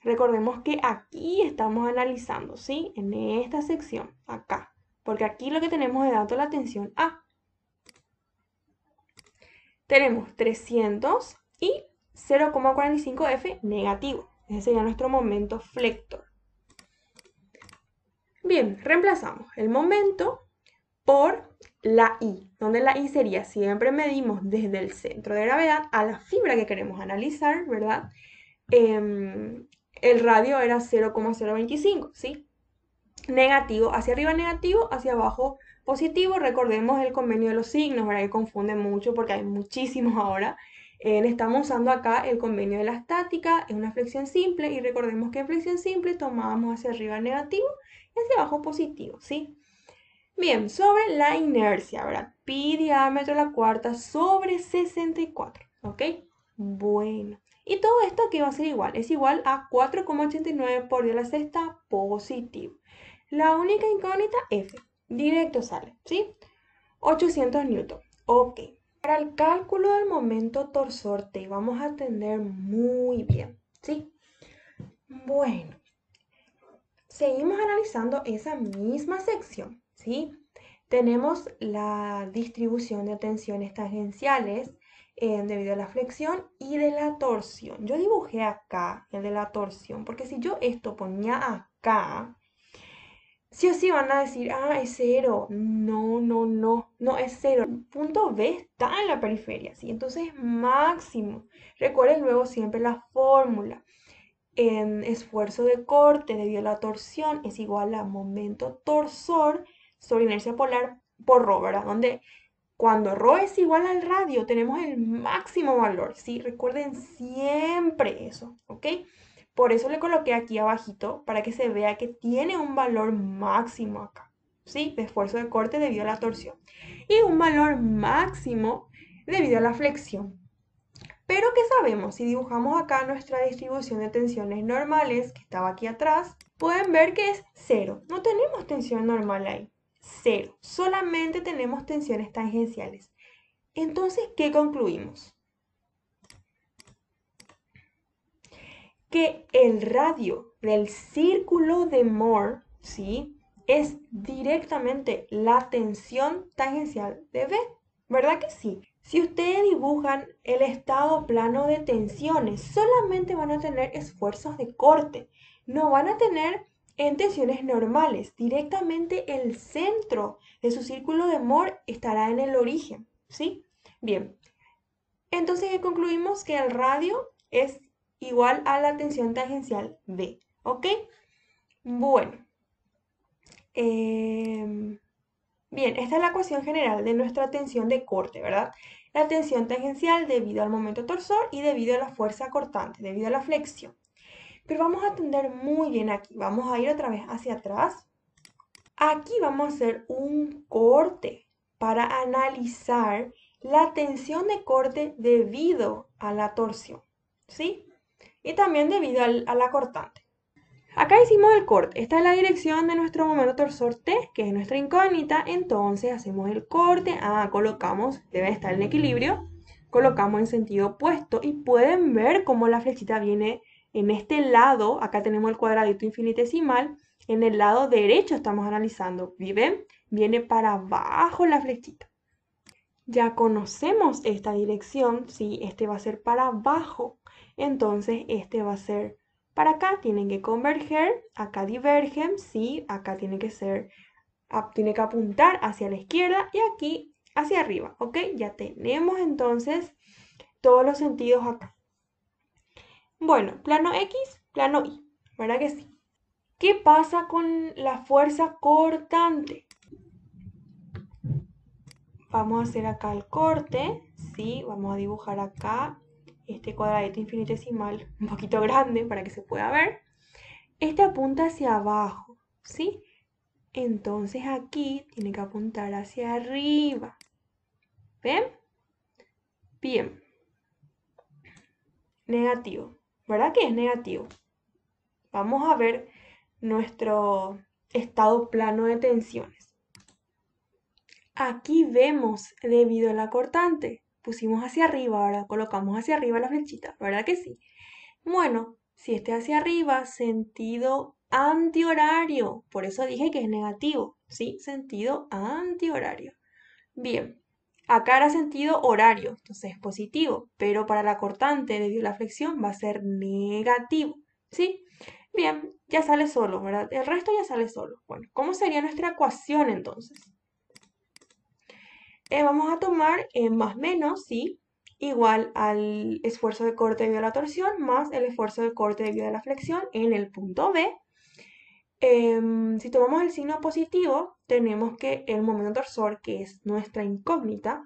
Recordemos que aquí estamos analizando, ¿sí? En esta sección, acá. Porque aquí lo que tenemos de dato es la tensión A. Tenemos 300 y 0,45 F negativo. Ese sería nuestro momento flector. Bien, reemplazamos el momento por la I, donde la I sería, siempre medimos desde el centro de gravedad a la fibra que queremos analizar, ¿verdad? El radio era 0,025, ¿sí? Negativo, hacia arriba negativo, hacia abajo positivo. Recordemos el convenio de los signos, ¿verdad? Que confunde mucho porque hay muchísimos ahora. Estamos usando acá el convenio de la estática, es una flexión simple y recordemos que en flexión simple tomábamos hacia arriba negativo y hacia abajo positivo, ¿sí? Bien, sobre la inercia, ¿verdad? Pi diámetro a la cuarta sobre 64, ¿ok? Bueno, y todo esto aquí va a ser igual, es igual a 4,89 por 10 a la sexta positivo. La única incógnita F, directo sale, ¿sí? 800 newton, ok. Para el cálculo del momento torsor T vamos a atender muy bien, ¿sí? Bueno, seguimos analizando esa misma sección, ¿sí? Tenemos la distribución de tensiones tangenciales debido a la flexión y de la torsión. Yo dibujé acá el de la torsión, porque si yo esto ponía acá, sí o sí van a decir, ah, es cero. No es cero. El punto B está en la periferia, ¿sí? Entonces máximo. Recuerden luego siempre la fórmula. Esfuerzo de corte debido a la torsión es igual a momento torsor sobre inercia polar por ρ, ¿verdad? Donde Cuando ρ es igual al radio, tenemos el máximo valor, ¿sí? Recuerden siempre eso, ¿ok? Por eso le coloqué aquí abajito, para que se vea que tiene un valor máximo acá, ¿sí? De esfuerzo de corte debido a la torsión. Y un valor máximo debido a la flexión. Pero ¿qué sabemos? Si dibujamos acá nuestra distribución de tensiones normales, que estaba aquí atrás, pueden ver que es cero. No tenemos tensión normal ahí. Cero. Solamente tenemos tensiones tangenciales. Entonces, ¿qué concluimos? Que el radio del círculo de Moore, ¿sí? Es directamente la tensión tangencial de B. ¿Verdad que sí? Si ustedes dibujan el estado plano de tensiones, solamente van a tener esfuerzos de corte. No van a tener en tensiones normales. Directamente el centro de su círculo de Moore estará en el origen, ¿sí? Bien, entonces concluimos que el radio es igual a la tensión tangencial B, ¿ok? Bueno, bien, esta es la ecuación general de nuestra tensión de corte, ¿verdad? La tensión tangencial debido al momento torsor y debido a la fuerza cortante, debido a la flexión. Pero vamos a atender muy bien aquí. Vamos a ir otra vez hacia atrás. Aquí vamos a hacer un corte para analizar la tensión de corte debido a la torsión, ¿sí? Y también debido a la cortante. Acá hicimos el corte. Esta es la dirección de nuestro momento torsor T, que es nuestra incógnita. Entonces hacemos el corte. Colocamos, debe estar en equilibrio. Colocamos en sentido opuesto y pueden ver cómo la flechita viene en este lado. Acá tenemos el cuadradito infinitesimal. En el lado derecho estamos analizando. ¿Ven? Viene para abajo la flechita. Ya conocemos esta dirección, ¿sí? Este va a ser para abajo. Entonces este va a ser para acá. Tienen que converger. Acá divergen, ¿sí? Acá tiene que ser, tiene que apuntar hacia la izquierda y aquí hacia arriba, ¿ok? Ya tenemos entonces todos los sentidos acá. Bueno, plano X, plano Y, ¿verdad que sí? ¿Qué pasa con la fuerza cortante? Vamos a hacer acá el corte, ¿sí? Vamos a dibujar acá este cuadradito infinitesimal un poquito grande para que se pueda ver. Este apunta hacia abajo, ¿sí? Entonces aquí tiene que apuntar hacia arriba. ¿Ven? Bien. Negativo. ¿Verdad que es negativo? Vamos a ver nuestro estado plano de tensiones. Aquí vemos debido a la cortante. Pusimos hacia arriba, ahora colocamos hacia arriba la flechita, ¿verdad que sí? Bueno, si esté hacia arriba, sentido antihorario. Por eso dije que es negativo, ¿sí? Sentido antihorario. Bien, acá era sentido horario, entonces es positivo, pero para la cortante debido a la flexión va a ser negativo, ¿sí? Bien, ya sale solo, ¿verdad? El resto ya sale solo. Bueno, ¿cómo sería nuestra ecuación entonces? Vamos a tomar más menos, ¿sí? Igual al esfuerzo de corte debido a la torsión más el esfuerzo de corte debido a la flexión en el punto B. Si tomamos el signo positivo, tenemos que el momento torsor, que es nuestra incógnita,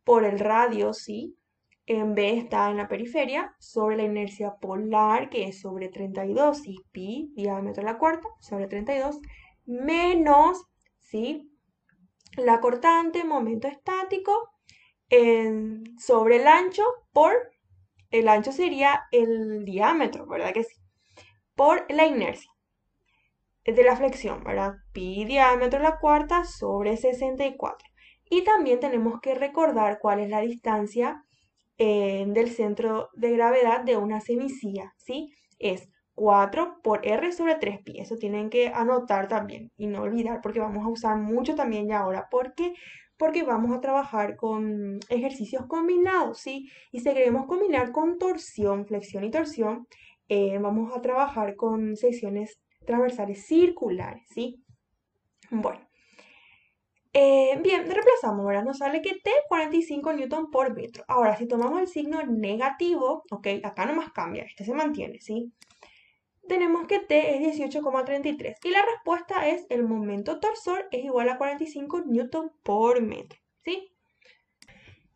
por el radio, ¿sí? En B está en la periferia, sobre la inercia polar, que es sobre 32, y pi, diámetro de la cuarta, sobre 32, menos, ¿sí? La cortante, momento estático, sobre el ancho, por, el ancho sería el diámetro, ¿verdad que sí? Por la inercia de la flexión, ¿verdad? Pi diámetro de la cuarta sobre 64. Y también tenemos que recordar cuál es la distancia del centro de gravedad de una semisilla, ¿sí? Es 4 por R sobre 3pi. Eso tienen que anotar también y no olvidar porque vamos a usar mucho también ya ahora. ¿Por qué? Porque vamos a trabajar con ejercicios combinados, ¿sí? Y si queremos combinar con torsión, flexión y torsión, vamos a trabajar con secciones transversales circulares, ¿sí? Bueno. Bien, reemplazamos, ¿verdad? Nos sale que T 45 newton por metro. Ahora, si tomamos el signo negativo, ok, acá nomás cambia, este se mantiene, ¿sí? Tenemos que T es 18,33 y la respuesta es el momento torsor es igual a 45 newton por metro, ¿sí?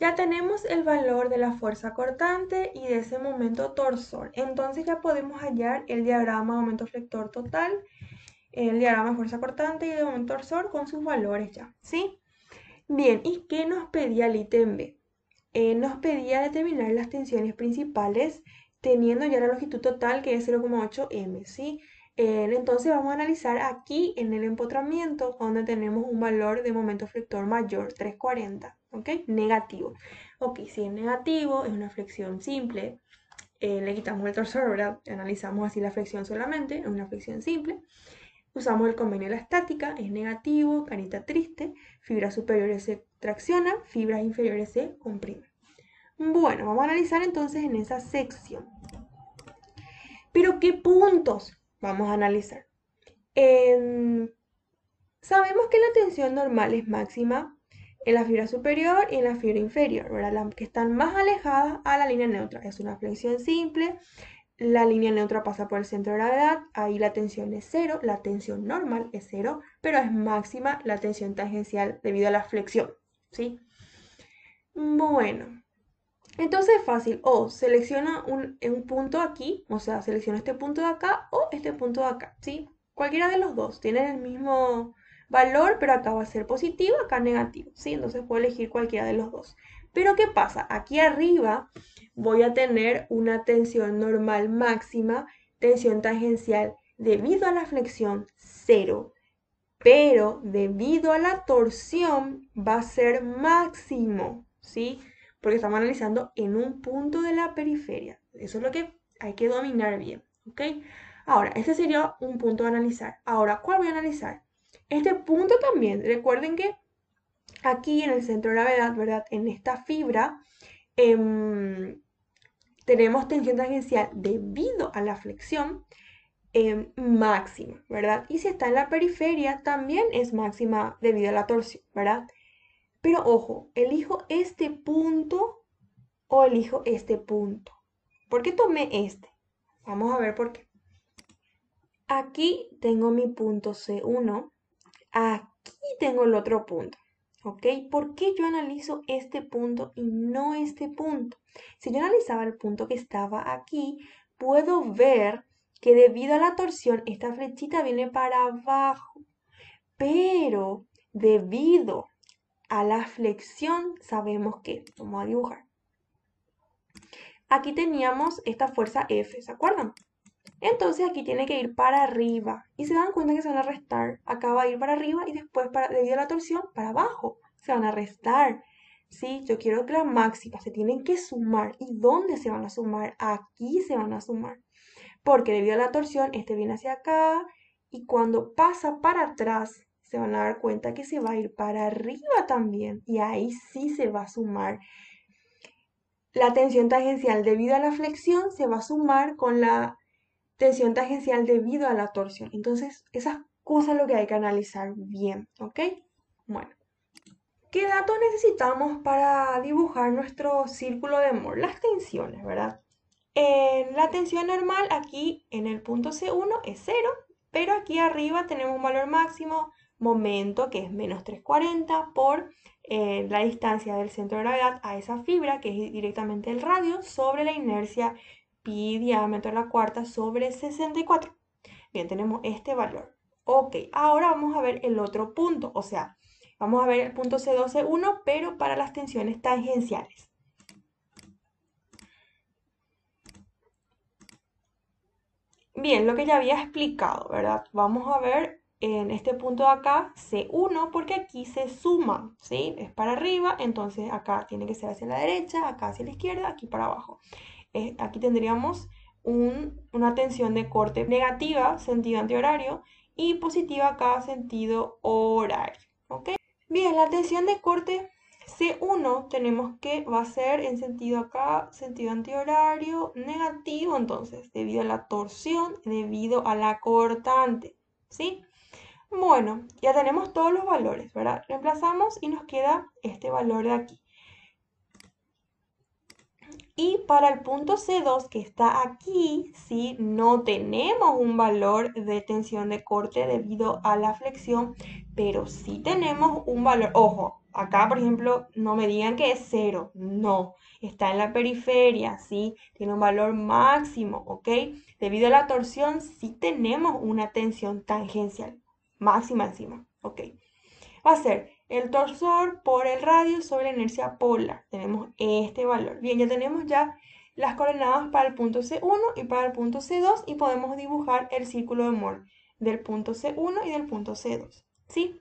Ya tenemos el valor de la fuerza cortante y de ese momento torsor. Entonces ya podemos hallar el diagrama de momento flector total, el diagrama de fuerza cortante y de momento torsor con sus valores ya, ¿sí? Bien, ¿y qué nos pedía el ítem B? Nos pedía determinar las tensiones principales teniendo ya la longitud total que es 0,8 m, ¿sí? Entonces vamos a analizar aquí en el empotramiento donde tenemos un valor de momento flector mayor, 340, ¿ok? Negativo. Ok, si es negativo, es una flexión simple, le quitamos el torsor, ¿verdad? Analizamos así la flexión solamente, es una flexión simple. Usamos el convenio de la estática, es negativo, carita triste, fibras superiores se traccionan, fibras inferiores se comprimen. Bueno, vamos a analizar entonces en esa sección. ¿Pero qué puntos vamos a analizar? Sabemos que la tensión normal es máxima en la fibra superior y en la fibra inferior, ¿verdad? Las que están más alejadas a la línea neutra. Es una flexión simple, la línea neutra pasa por el centro de gravedad, ahí la tensión es cero, la tensión normal es cero, pero es máxima la tensión tangencial debido a la flexión, ¿sí? Bueno, entonces es fácil, o selecciona un punto aquí, o sea, selecciona este punto de acá o este punto de acá, ¿sí? Cualquiera de los dos, tienen el mismo valor, pero acá va a ser positivo, acá negativo, ¿sí? Entonces puedo elegir cualquiera de los dos. Pero ¿qué pasa? Aquí arriba voy a tener una tensión normal máxima, tensión tangencial debido a la flexión cero, pero debido a la torsión va a ser máximo, ¿sí? Porque estamos analizando en un punto de la periferia. Eso es lo que hay que dominar bien, ¿ok? Ahora, este sería un punto a analizar. Ahora, ¿cuál voy a analizar? Este punto también, recuerden que aquí en el centro de gravedad, ¿verdad? En esta fibra, tenemos tensión tangencial debido a la flexión máxima, ¿verdad? Y si está en la periferia, también es máxima debido a la torsión, ¿verdad? Pero ojo, ¿elijo este punto o elijo este punto? ¿Por qué tomé este? Vamos a ver por qué. Aquí tengo mi punto C1, aquí tengo el otro punto, ¿ok? ¿Por qué yo analizo este punto y no este punto? Si yo analizaba el punto que estaba aquí, puedo ver que debido a la torsión, esta flechita viene para abajo, pero debido a la flexión, sabemos que, vamos a dibujar. Aquí teníamos esta fuerza F, ¿se acuerdan? Entonces aquí tiene que ir para arriba. Y se dan cuenta que se van a restar. Acá va a ir para arriba y después, debido a la torsión, para abajo. Se van a restar. ¿Sí? Yo quiero que las máximas se tienen que sumar. ¿Y dónde se van a sumar? Aquí se van a sumar. Porque debido a la torsión, este viene hacia acá. Y cuando pasa para atrás, se van a dar cuenta que se va a ir para arriba también. Y ahí sí se va a sumar. La tensión tangencial debido a la flexión se va a sumar con la tensión tangencial debido a la torsión. Entonces, esas cosas es lo que hay que analizar bien, ¿ok? Bueno, ¿qué datos necesitamos para dibujar nuestro círculo de Mohr? Las tensiones, ¿verdad? La tensión normal aquí en el punto C1 es 0, pero aquí arriba tenemos un valor máximo, momento, que es menos 340 por la distancia del centro de gravedad a esa fibra, que es directamente el radio, sobre la inercia pi diámetro a la cuarta sobre 64. Bien, tenemos este valor. Ok, ahora vamos a ver el otro punto, o sea, vamos a ver el punto C2, C1, pero para las tensiones tangenciales. Bien, lo que ya había explicado, ¿verdad? Vamos a ver en este punto de acá C1 porque aquí se suma, ¿sí? Es para arriba, entonces acá tiene que ser hacia la derecha, acá hacia la izquierda, aquí para abajo. Aquí tendríamos una tensión de corte negativa, sentido antihorario, y positiva acá, sentido horario, ¿ok? Bien, la tensión de corte C1 tenemos que va a ser en sentido acá, sentido antihorario, negativo, entonces, debido a la torsión, debido a la cortante, ¿sí? Bueno, ya tenemos todos los valores, ¿verdad? Reemplazamos y nos queda este valor de aquí. Y para el punto C2 que está aquí, ¿sí? No tenemos un valor de tensión de corte debido a la flexión, pero sí tenemos un valor, ojo, Acá, por ejemplo, no me digan que es cero, no, está en la periferia, ¿sí? Tiene un valor máximo, ¿ok? Debido a la torsión, sí tenemos una tensión tangencial máxima encima, ¿ok? Va a ser el torsor por el radio sobre la inercia polar. Tenemos este valor. Bien, ya tenemos ya las coordenadas para el punto C1 y para el punto C2 y podemos dibujar el círculo de Moore del punto C1 y del punto C2, ¿sí?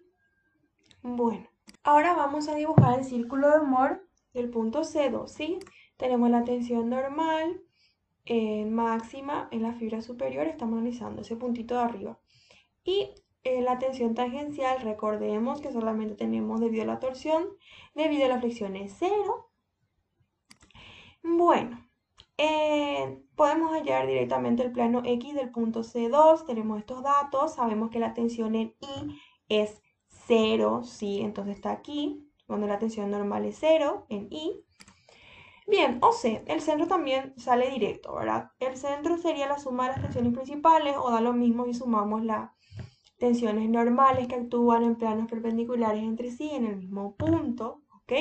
Bueno, ahora vamos a dibujar el círculo de Moore del punto C2, ¿sí? Tenemos la tensión normal máxima en la fibra superior, estamos analizando ese puntito de arriba. Y la tensión tangencial, recordemos que solamente tenemos debido a la torsión, debido a la fricción es cero. Bueno, podemos hallar directamente el plano X del punto C2, tenemos estos datos, sabemos que la tensión en I es cero, ¿sí? Entonces está aquí, donde la tensión normal es cero, en I. Bien, o C, el centro también sale directo, ¿verdad? El centro sería la suma de las tensiones principales, o da lo mismo si sumamos las tensiones normales que actúan en planos perpendiculares entre sí en el mismo punto, ¿ok?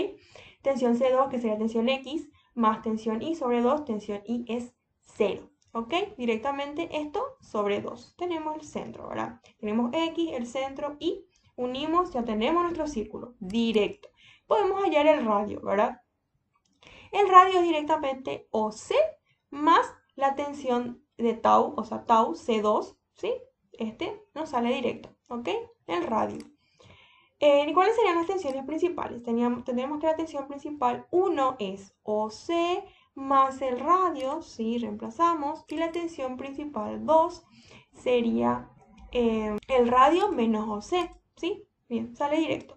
Tensión C2, que sería tensión X, más tensión I sobre 2, tensión I es 0, ¿ok? Directamente esto sobre 2. Tenemos el centro, ¿verdad? Tenemos X, el centro, y unimos, ya tenemos nuestro círculo directo. Podemos hallar el radio, ¿verdad? El radio es directamente OC más la tensión de tau, o sea, tau C2, ¿sí? Este nos sale directo, ¿ok? El radio. ¿Y cuáles serían las tensiones principales? Tendríamos que la tensión principal 1 es OC más el radio, ¿sí? Reemplazamos. Y la tensión principal 2 sería el radio menos OC, ¿sí? Bien, sale directo.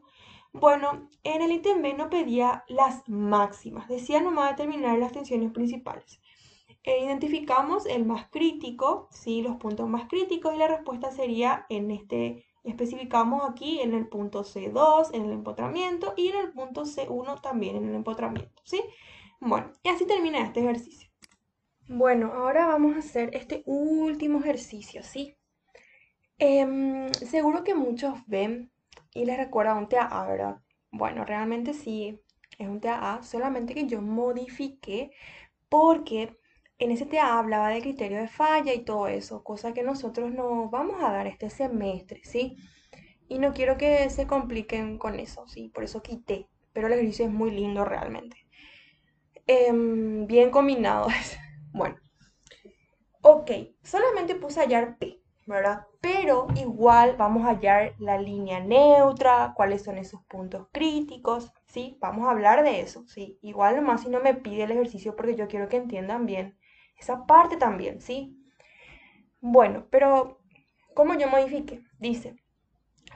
Bueno, en el ítem B no pedía las máximas, decía nomás determinar las tensiones principales. Identificamos el más crítico, ¿sí? Los puntos más críticos, y la respuesta sería en este, especificamos aquí en el punto C2, en el empotramiento, y en el punto C1 también en el empotramiento, ¿sí? Bueno, y así termina este ejercicio. Bueno, ahora vamos a hacer este último ejercicio, ¿sí? Seguro que muchos ven y les recuerda un TAA, ¿verdad? Bueno, realmente sí, es un TAA, solamente que yo modifiqué porque en ese TAA hablaba de criterio de falla y todo eso, cosa que nosotros no vamos a dar este semestre, ¿sí? Y no quiero que se compliquen con eso, ¿sí? Por eso quité, pero el ejercicio es muy lindo realmente. Bien combinado. Bueno, ok, solamente puse hallar P, ¿verdad? Pero igual vamos a hallar la línea neutra, cuáles son esos puntos críticos, ¿sí? Vamos a hablar de eso, ¿sí? Igual nomás si no me pide el ejercicio porque yo quiero que entiendan bien esa parte también, ¿sí? Bueno, pero ¿cómo yo modifiqué? Dice,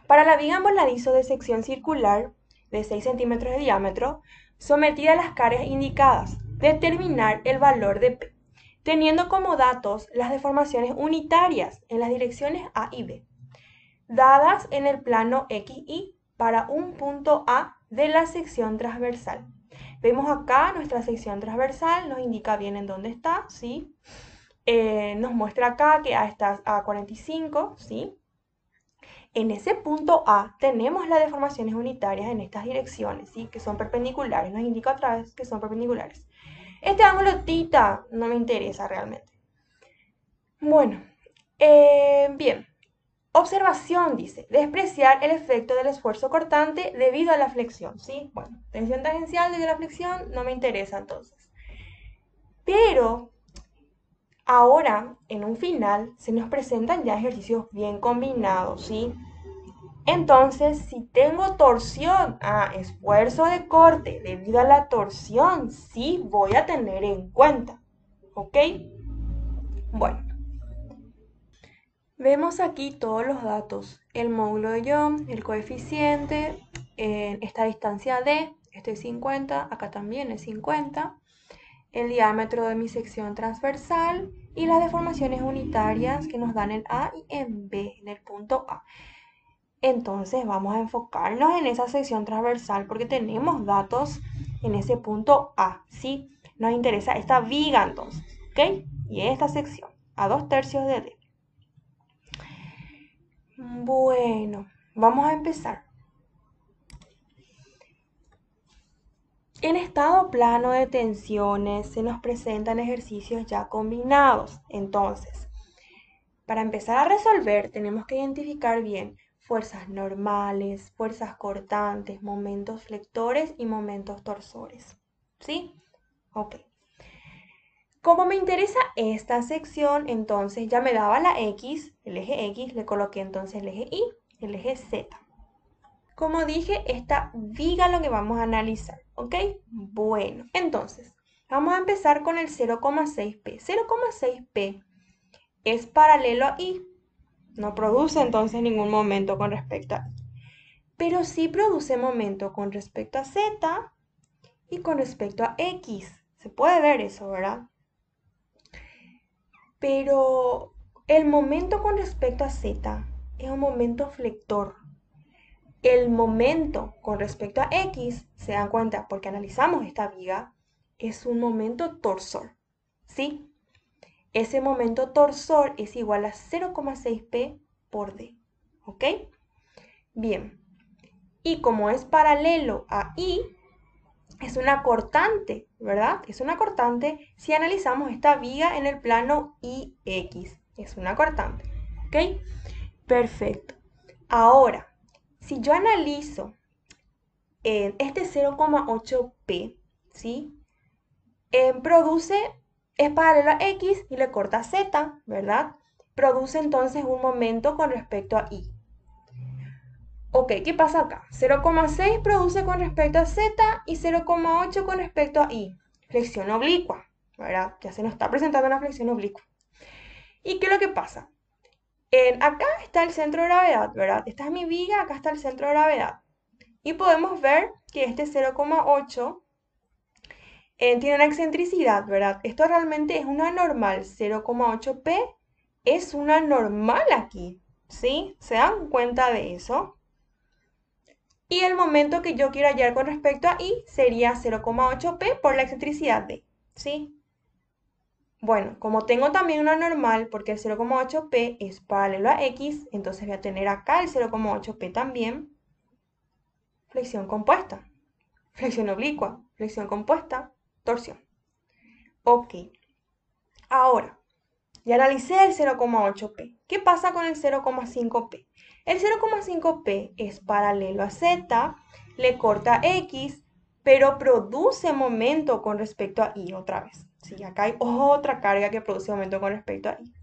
para la viga en voladizo de sección circular de 6 centímetros de diámetro, sometida a las cargas indicadas, determinar el valor de P, teniendo como datos las deformaciones unitarias en las direcciones A y B, dadas en el plano XY para un punto A de la sección transversal. Vemos acá nuestra sección transversal, nos indica bien en dónde está, ¿sí? Nos muestra acá que A está a 45, ¿sí? En ese punto A tenemos las deformaciones unitarias en estas direcciones, ¿sí? Que son perpendiculares, nos indica otra vez que son perpendiculares. Este ángulo tita no me interesa realmente. Bueno, bien. Observación, dice, despreciar el efecto del esfuerzo cortante debido a la flexión, ¿sí? Bueno, tensión tangencial debido a la flexión no me interesa entonces. Pero ahora, en un final, se nos presentan ya ejercicios bien combinados, ¿sí? Entonces, si tengo torsión, esfuerzo de corte debido a la torsión, sí voy a tener en cuenta, ¿ok? Bueno, vemos aquí todos los datos, el módulo de Young, el coeficiente, en esta distancia D, este es 50, acá también es 50, el diámetro de mi sección transversal y las deformaciones unitarias que nos dan en A y en B, en el punto A. Entonces vamos a enfocarnos en esa sección transversal porque tenemos datos en ese punto A, ¿sí? Nos interesa esta viga entonces, ¿ok? Y esta sección, a 2/3 de D. Bueno, vamos a empezar. En estado plano de tensiones se nos presentan ejercicios ya combinados. Entonces, para empezar a resolver tenemos que identificar bien fuerzas normales, fuerzas cortantes, momentos flectores y momentos torsores. ¿Sí? Ok. Como me interesa esta sección, entonces ya me daba la X, el eje X, le coloqué entonces el eje Y, el eje Z. Como dije, esta viga lo que vamos a analizar, ¿ok? Bueno, entonces, vamos a empezar con el 0,6P. 0,6P es paralelo a Y. No produce entonces ningún momento con respecto a Y. Pero sí produce momento con respecto a Z y con respecto a X. Se puede ver eso, ¿verdad? Pero el momento con respecto a Z es un momento flector. El momento con respecto a X, se dan cuenta porque analizamos esta viga, es un momento torsor. ¿Sí? Ese momento torsor es igual a 0,6P por D. ¿Ok? Bien. Y como es paralelo a Y, es una cortante, ¿verdad? Es una cortante si analizamos esta viga en el plano IX. Es una cortante. ¿Ok? Perfecto. Ahora, si yo analizo este 0,8P, ¿sí? Es paralelo a X y le corta Z, ¿verdad? Produce entonces un momento con respecto a Y. Ok, ¿qué pasa acá? 0,6 produce con respecto a Z y 0,8 con respecto a Y. Flexión oblicua, ¿verdad? Ya se nos está presentando una flexión oblicua. ¿Y qué es lo que pasa? Acá está el centro de gravedad, ¿verdad? Esta es mi viga, acá está el centro de gravedad. Y podemos ver que este 0,8 tiene una excentricidad, ¿verdad? Esto realmente es una normal. 0,8P es una normal aquí, ¿sí? ¿Se dan cuenta de eso? Y el momento que yo quiero hallar con respecto a Y sería 0,8P por la excentricidad D, ¿sí? Bueno, como tengo también una normal, porque el 0,8P es paralelo a X, entonces voy a tener acá el 0,8P también. Flexión compuesta, flexión oblicua, flexión compuesta, torsión. Ok, ahora, ya analicé el 0,8P. ¿Qué pasa con el 0,5P? El 0,5P es paralelo a Z, le corta X, pero produce momento con respecto a Y otra vez. Sí, acá hay otra carga que produce momento con respecto a Y.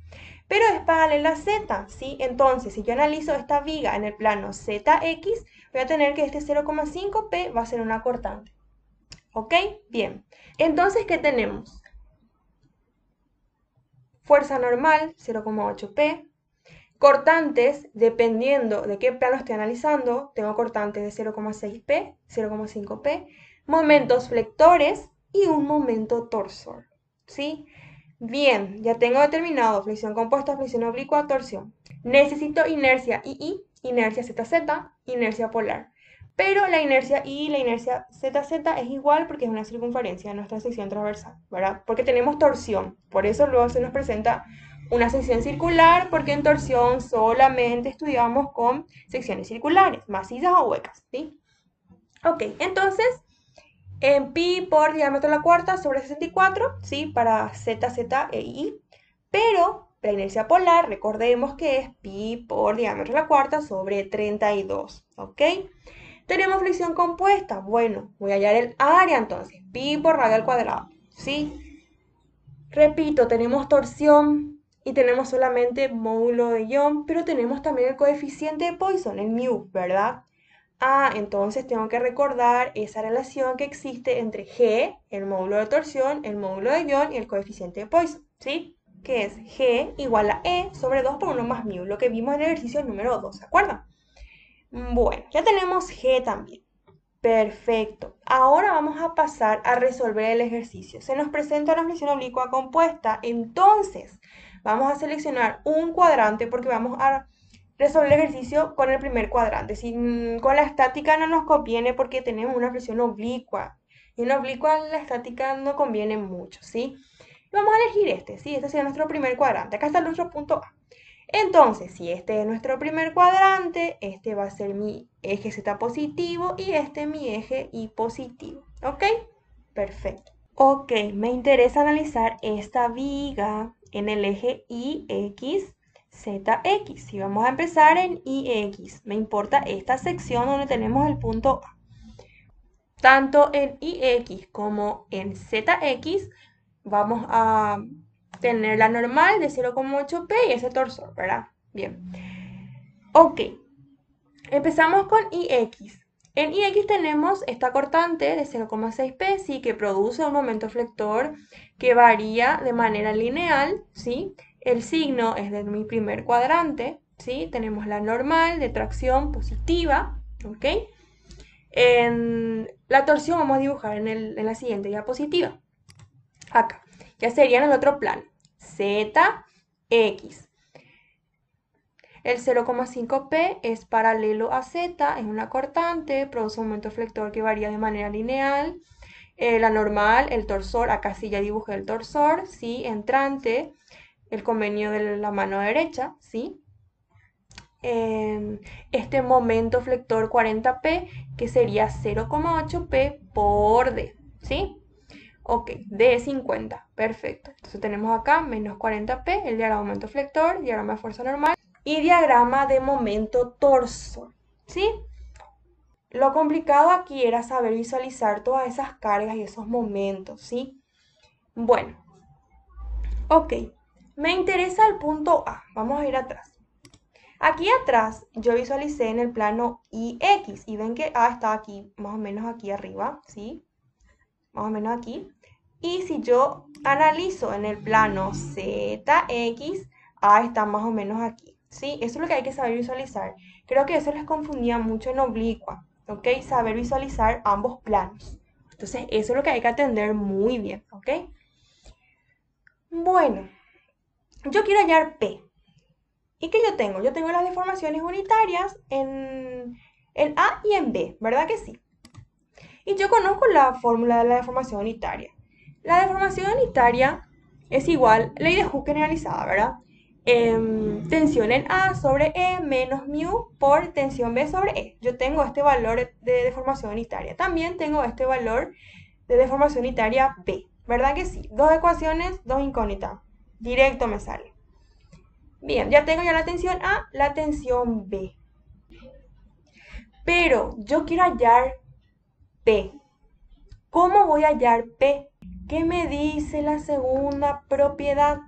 Pero es paralela a Z, ¿sí? Entonces, si yo analizo esta viga en el plano ZX, voy a tener que este 0,5P va a ser una cortante. ¿Ok? Bien. Entonces, ¿qué tenemos? Fuerza normal, 0,8P. Cortantes, dependiendo de qué plano esté analizando, tengo cortantes de 0,6P, 0,5P, momentos flectores y un momento torsor, ¿sí? Bien, ya tengo determinado flexión compuesta, flexión oblicua, torsión. Necesito inercia II, inercia ZZ, inercia polar. Pero la inercia I y la inercia ZZ es igual porque es una circunferencia en nuestra sección transversal, ¿verdad? Porque tenemos torsión, por eso luego se nos presenta una sección circular, porque en torsión solamente estudiamos con secciones circulares, macizas o huecas, ¿sí? Ok, entonces, en pi por diámetro a la cuarta sobre 64, ¿sí? Para Z, Z e I. Pero la inercia polar, recordemos que es pi por diámetro a la cuarta sobre 32, ¿ok? Tenemos flexión compuesta. Bueno, voy a hallar el área entonces. Pi por radio al cuadrado, ¿sí? Repito, tenemos torsión y tenemos solamente módulo de Young, pero tenemos también el coeficiente de Poisson, el mu, ¿verdad? Ah, entonces tengo que recordar esa relación que existe entre G, el módulo de torsión, el módulo de Young y el coeficiente de Poisson, ¿sí? Que es G igual a E sobre 2 por 1 más mu, lo que vimos en el ejercicio número 2, ¿se acuerdan? Bueno, ya tenemos G también. Perfecto. Ahora vamos a pasar a resolver el ejercicio. Se nos presenta una flexión oblicua compuesta, entonces vamos a seleccionar un cuadrante porque vamos a resolver el ejercicio con el primer cuadrante. Si con la estática no nos conviene porque tenemos una flexión oblicua. Y una oblicua la estática no conviene mucho, ¿sí? Vamos a elegir este, ¿sí? Este sería nuestro primer cuadrante. Acá está nuestro punto A. Entonces, si este es nuestro primer cuadrante, este va a ser mi eje Z positivo y este mi eje Y positivo, ¿ok? Perfecto. Ok, me interesa analizar esta viga en el eje IX, ZX. Y vamos a empezar en IX. Me importa esta sección donde tenemos el punto A. Tanto en IX como en ZX vamos a tener la normal de 0,8p y ese torsor, ¿verdad? Bien. Ok, empezamos con IX. En IX tenemos esta cortante de 0,6p, ¿sí? Que produce un momento flector que varía de manera lineal, ¿sí? El signo es de mi primer cuadrante, ¿sí? Tenemos la normal de tracción positiva, ¿ok? En la torsión vamos a dibujar en la siguiente diapositiva. Acá, ya sería en el otro plano. ZX. El 0,5p es paralelo a Z, es una cortante, produce un momento flector que varía de manera lineal. La normal, el torsor, acá sí ya dibujé el torsor, ¿sí? Entrante, el convenio de la mano derecha, ¿sí? Este momento flector 40p, que sería 0,8p por D, ¿sí? Ok, D es 50, perfecto. Entonces tenemos acá menos 40p, el diagrama de momento flector, diagrama de fuerza normal y diagrama de momento torsor, ¿sí? Lo complicado aquí era saber visualizar todas esas cargas y esos momentos, ¿sí? Bueno, ok, me interesa el punto A, vamos a ir atrás. Aquí atrás yo visualicé en el plano IX y ven que A está aquí, más o menos aquí arriba, ¿sí? Más o menos aquí. Y si yo analizo en el plano ZX, A está más o menos aquí, ¿sí? Eso es lo que hay que saber visualizar. Creo que eso les confundía mucho en oblicua, ¿ok? Saber visualizar ambos planos. Entonces, eso es lo que hay que atender muy bien, ¿ok? Bueno, yo quiero hallar P. ¿Y qué yo tengo? Yo tengo las deformaciones unitarias en A y en B, ¿verdad que sí? Y yo conozco la fórmula de la deformación unitaria. La deformación unitaria es igual, ley de Hooke generalizada, ¿verdad? Tensión en A sobre E menos mu por tensión B sobre E. Yo tengo este valor de deformación unitaria. También tengo este valor de deformación unitaria B, ¿verdad que sí? Dos ecuaciones, dos incógnitas. Directo me sale. Bien, ya tengo ya la tensión A, la tensión B. Pero yo quiero hallar P. ¿Cómo voy a hallar P? ¿Qué me dice la segunda propiedad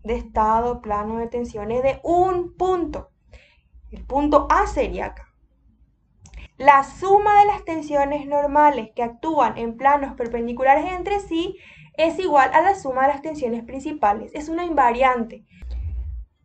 de estado plano de tensiones de un punto? El punto A sería acá. La suma de las tensiones normales que actúan en planos perpendiculares entre sí es igual a la suma de las tensiones principales. Es una invariante.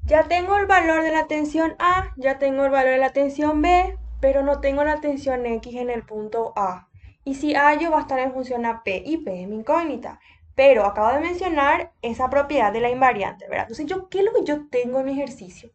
Ya tengo el valor de la tensión A, ya tengo el valor de la tensión B, pero no tengo la tensión X en el punto A. Y si hallo va a estar en función a P, y P es mi incógnita. Pero acabo de mencionar esa propiedad de la invariante, ¿verdad? Entonces, ¿qué es lo que yo tengo en mi ejercicio?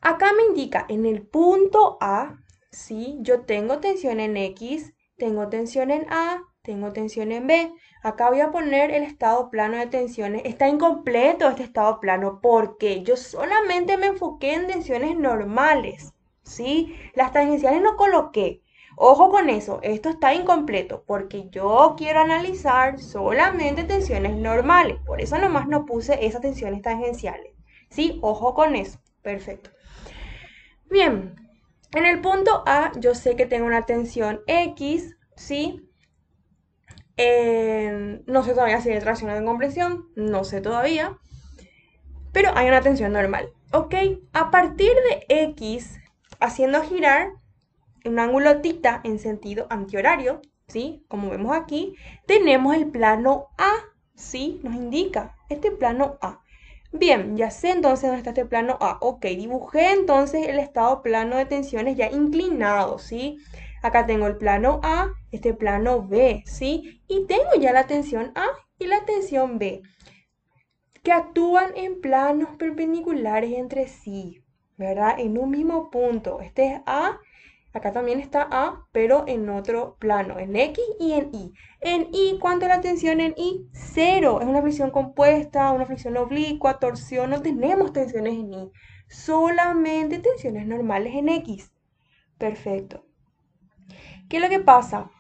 Acá me indica en el punto A, ¿sí? Yo tengo tensión en X, tengo tensión en A, tengo tensión en B. Acá voy a poner el estado plano de tensiones. Está incompleto este estado plano porque yo solamente me enfoqué en tensiones normales, ¿sí? Las tangenciales no coloqué. Ojo con eso, esto está incompleto porque yo quiero analizar solamente tensiones normales. Por eso nomás no puse esas tensiones tangenciales, ¿sí? Ojo con eso. Perfecto. Bien, en el punto A yo sé que tengo una tensión X, ¿sí? No sé todavía si hay tracción o de compresión, no sé todavía, pero hay una tensión normal, ¿ok? A partir de X, haciendo girar un ángulo θ en sentido antihorario, ¿sí? Como vemos aquí, tenemos el plano A, ¿sí? Nos indica este plano A. Bien, ya sé entonces dónde está este plano A. Ok, dibujé entonces el estado plano de tensiones ya inclinado, ¿sí? Acá tengo el plano A, este plano B, ¿sí? Y tengo ya la tensión A y la tensión B, que actúan en planos perpendiculares entre sí, ¿verdad? En un mismo punto. Este es A, acá también está A, pero en otro plano, en X y en Y. En Y, ¿cuánto es la tensión en Y? Cero. Es una fricción compuesta, una fricción oblicua, torsión. No tenemos tensiones en Y. Solamente tensiones normales en X. Perfecto. ¿Qué es lo que pasa?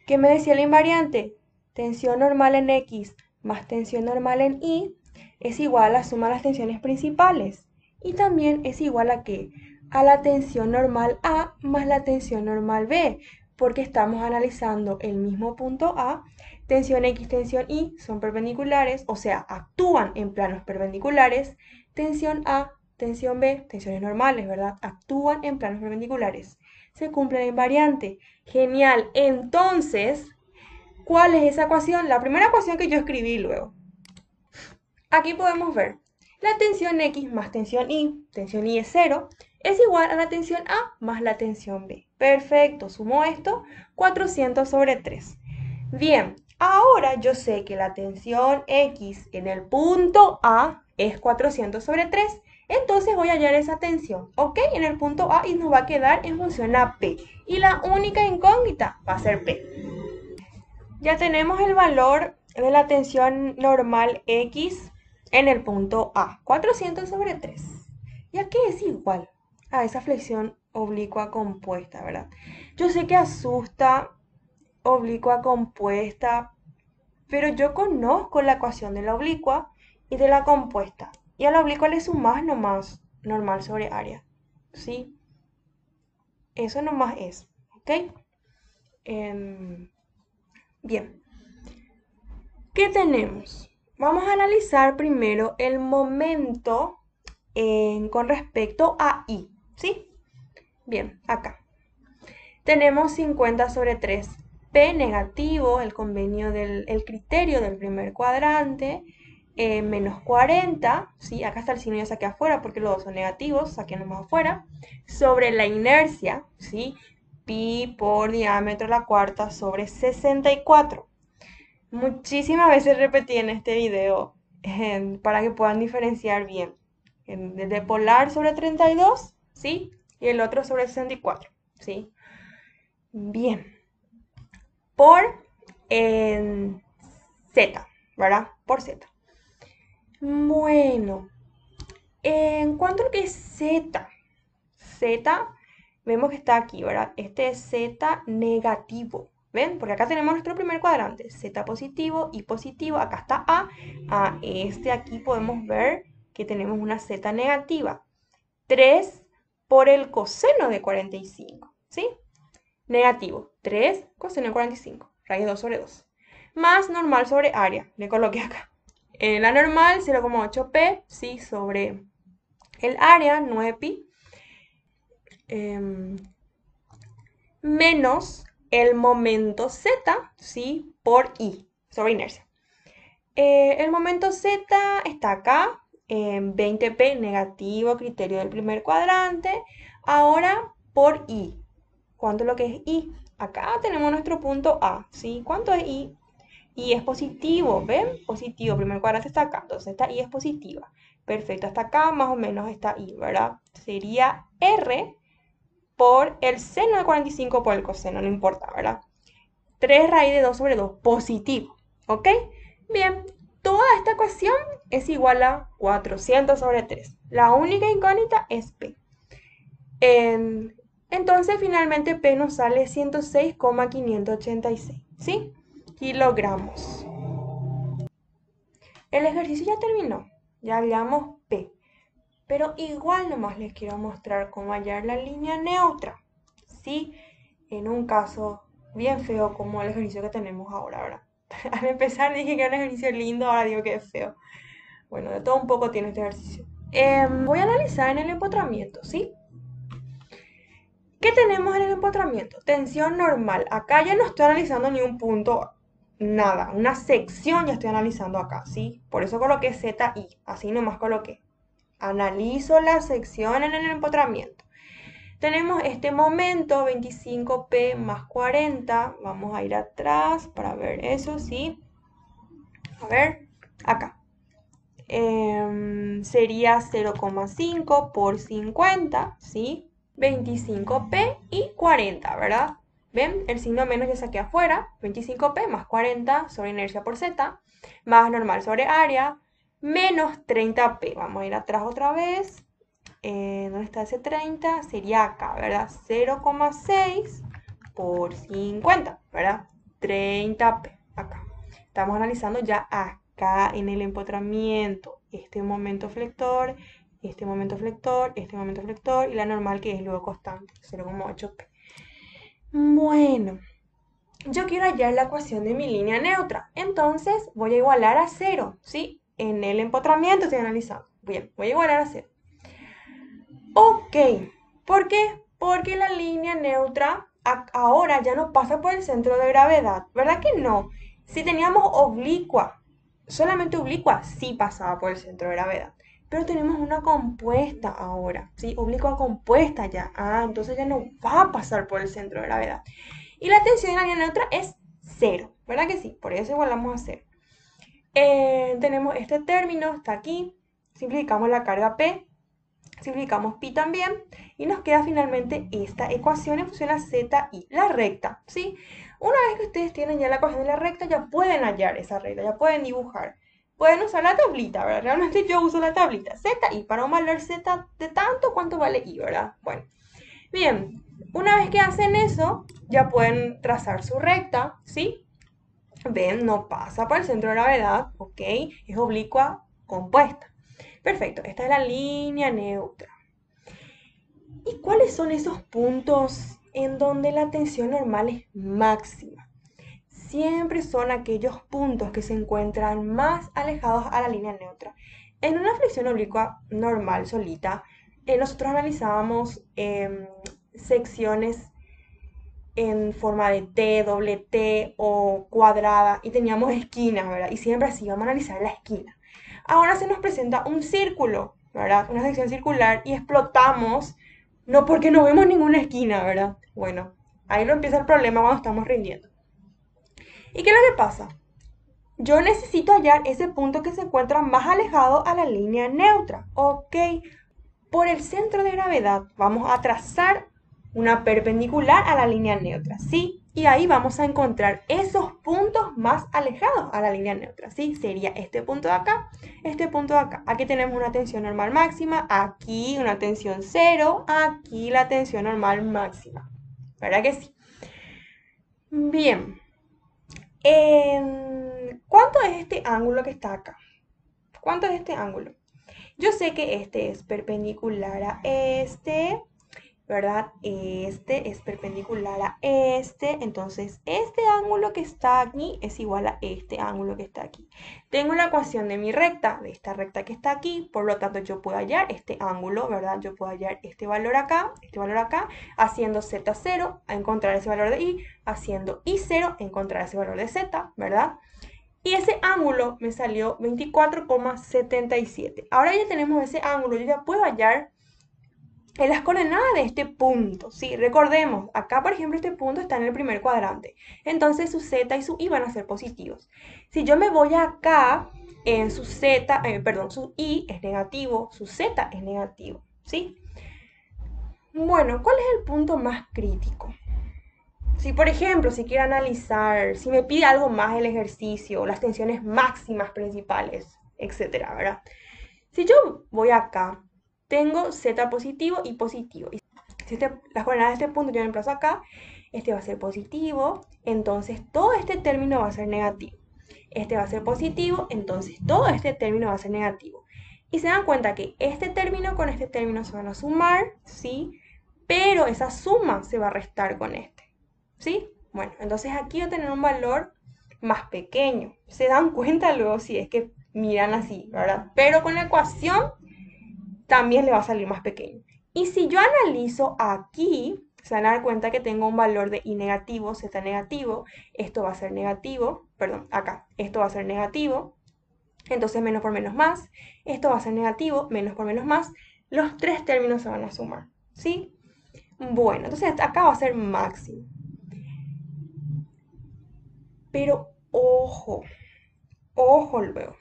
¿Qué me decía la invariante? Tensión normal en X más tensión normal en Y es igual a la suma de las tensiones principales. Y también es igual a ¿qué? A la tensión normal A más la tensión normal B, porque estamos analizando el mismo punto A. Tensión X, tensión Y son perpendiculares, o sea, actúan en planos perpendiculares. Tensión A, tensión B, tensiones normales, ¿verdad? Actúan en planos perpendiculares. Se cumple la invariante. Genial. Entonces, ¿cuál es esa ecuación? La primera ecuación que yo escribí luego. Aquí podemos ver la tensión X más tensión Y es 0, es igual a la tensión A más la tensión B. Perfecto, sumo esto, 400 sobre 3. Bien, ahora yo sé que la tensión X en el punto A es 400 sobre 3. Entonces voy a hallar esa tensión, ¿ok? En el punto A y nos va a quedar en función a P. Y la única incógnita va a ser P. Ya tenemos el valor de la tensión normal X en el punto A, 400 sobre 3. Y aquí es igual a esa flexión oblicua compuesta, ¿verdad? Yo sé que asusta oblicua compuesta, pero yo conozco la ecuación de la oblicua y de la compuesta. Y a la oblicua le sumas nomás normal sobre área, ¿sí? Eso nomás es, ¿ok? Bien. ¿Qué tenemos? Vamos a analizar primero el momento con respecto a I, ¿sí? Bien, acá. Tenemos 50 sobre 3. P negativo, el criterio del primer cuadrante, menos 40, ¿sí? Acá está el signo, ya saqué afuera porque los dos son negativos, saqué nomás afuera, sobre la inercia, ¿sí? Pi por diámetro a la cuarta sobre 64. Muchísimas veces repetí en este video para que puedan diferenciar bien. De polar sobre 32, ¿sí? Y el otro sobre 64, ¿sí? Bien. Por Z, ¿verdad? Por Z. Bueno, en cuanto a lo que es Z, vemos que está aquí, ¿verdad? Este es Z negativo. ¿Ven? Porque acá tenemos nuestro primer cuadrante, Z positivo, Y positivo, acá está A. A este aquí podemos ver que tenemos una Z negativa. 3 por el coseno de 45, ¿sí? Negativo, 3 coseno de 45, raíz 2 sobre 2. Más normal sobre área, le coloqué acá. La normal, 0,8p, ¿sí? Sobre el área, 9pi. Menos el momento z, ¿sí? Por I, sobre inercia. El momento z está acá, 20p negativo, criterio del primer cuadrante. Ahora por I. ¿Cuánto es lo que es I? Acá tenemos nuestro punto A, ¿sí? ¿Cuánto es I? I es positivo, ¿ven? Positivo, primer cuadrante está acá, entonces esta I es positiva. Perfecto, hasta acá más o menos está I, ¿verdad? Sería R por el seno de 45 por el coseno, no importa, ¿verdad? 3 raíz de 2 sobre 2, positivo, ¿ok? Bien, toda esta ecuación es igual a 400 sobre 3. La única incógnita es P. Entonces, finalmente P nos sale 106,586, ¿sí? Kilogramos. El ejercicio ya terminó, ya hallamos P. Pero igual nomás les quiero mostrar cómo hallar la línea neutra, ¿sí? En un caso bien feo como el ejercicio que tenemos ahora, ¿verdad? Al empezar dije que era un ejercicio lindo, ahora digo que es feo. Bueno, de todo un poco tiene este ejercicio. Voy a analizar en el empotramiento, ¿sí? ¿Qué tenemos en el empotramiento? Tensión normal. Acá ya no estoy analizando ni un punto, nada. Una sección ya estoy analizando acá, ¿sí? Por eso coloqué ZI. Así nomás coloqué. Analizo la sección en el empotramiento. Tenemos este momento, 25P más 40. Vamos a ir atrás para ver eso, ¿sí? A ver, acá. Sería 0,5 por 50, ¿sí? 25p y 40, ¿verdad? ¿Ven? El signo menos ya saqué afuera. 25p más 40 sobre inercia por z, más normal sobre área, menos 30p. Vamos a ir atrás otra vez. ¿Dónde está ese 30? Sería acá, ¿verdad? 0,6 por 50, ¿verdad? 30p. Acá. Estamos analizando ya acá en el empotramiento. Este momento flector, este momento flector, este momento flector y la normal que es luego constante, 0,8p. Bueno, yo quiero hallar la ecuación de mi línea neutra. Entonces voy a igualar a 0, ¿sí? En el empotramiento estoy analizando. Bien, voy a igualar a 0. Ok, ¿por qué? Porque la línea neutra ahora ya no pasa por el centro de gravedad, ¿verdad que no? Si teníamos oblicua, solamente oblicua sí pasaba por el centro de gravedad, pero tenemos una compuesta ahora, ¿sí? Oblicua compuesta ya, entonces ya no va a pasar por el centro de gravedad. Y la tensión en la línea neutra es 0, ¿verdad que sí? Por eso igualamos a 0. Tenemos este término, está aquí, simplificamos la carga P, simplificamos pi también y nos queda finalmente esta ecuación en función a z y la recta, ¿sí? Una vez que ustedes tienen ya la ecuación de la recta, ya pueden hallar esa recta, ya pueden dibujar. Pueden usar la tablita, ¿verdad? Realmente yo uso la tablita. Z y para un valor z de tanto, ¿cuánto vale i, verdad? Bueno, bien. Una vez que hacen eso, ya pueden trazar su recta, ¿sí? Ven, no pasa por el centro de gravedad, ¿ok? Es oblicua compuesta. Perfecto, esta es la línea neutra. ¿Y cuáles son esos puntos en donde la tensión normal es máxima? Siempre son aquellos puntos que se encuentran más alejados a la línea neutra. En una flexión oblicua normal, solita, nosotros analizábamos secciones en forma de T, doble T o cuadrada y teníamos esquinas, ¿verdad? Y siempre así vamos a analizar la esquina. Ahora se nos presenta un círculo, ¿verdad? Una sección circular y explotamos, no porque no vemos ninguna esquina, ¿verdad? Bueno, ahí no empieza el problema cuando estamos rindiendo. ¿Y qué es lo que pasa? Yo necesito hallar ese punto que se encuentra más alejado a la línea neutra, ¿ok? Por el centro de gravedad vamos a trazar una perpendicular a la línea neutra, ¿sí? Y ahí vamos a encontrar esos puntos más alejados a la línea neutra, ¿sí? Sería este punto de acá, este punto de acá. Aquí tenemos una tensión normal máxima, aquí una tensión cero, aquí la tensión normal máxima. ¿Verdad que sí? Bien. ¿Cuánto es este ángulo que está acá? ¿Cuánto es este ángulo? Yo sé que este es perpendicular a este, ¿verdad? Este es perpendicular a este, entonces este ángulo que está aquí es igual a este ángulo que está aquí. Tengo la ecuación de mi recta, de esta recta que está aquí, por lo tanto yo puedo hallar este ángulo, ¿verdad? Yo puedo hallar este valor acá, haciendo z0, a encontrar ese valor de i, haciendo i0, encontrar ese valor de z, ¿verdad? Y ese ángulo me salió 24,77. Ahora ya tenemos ese ángulo, yo ya puedo hallar en las coordenadas de este punto, ¿sí? Recordemos, acá por ejemplo este punto está en el primer cuadrante, entonces su z y su i van a ser positivos. Si yo me voy acá, en su z, su i es negativo, su z es negativo, ¿sí? Bueno, ¿cuál es el punto más crítico? Si por ejemplo, si quiero analizar, si me pide algo más el ejercicio, las tensiones máximas principales, etcétera, ¿verdad? Si yo voy acá, tengo z positivo y positivo. Y si las coordenadas de este punto yo me emplazo acá, este va a ser positivo, entonces todo este término va a ser negativo. Este va a ser positivo, entonces todo este término va a ser negativo. Y se dan cuenta que este término con este término se van a sumar, ¿sí? Pero esa suma se va a restar con este, ¿sí? Bueno, entonces aquí voy a tener un valor más pequeño. Se dan cuenta luego si es que miran así, ¿verdad? Pero con la ecuación también le va a salir más pequeño. Y si yo analizo aquí, se van a dar cuenta que tengo un valor de i negativo, z negativo, esto va a ser negativo, perdón, acá, esto va a ser negativo, entonces menos por menos más, esto va a ser negativo, menos por menos más, los tres términos se van a sumar, ¿sí? Bueno, entonces acá va a ser máximo. Pero ojo, ojo luego.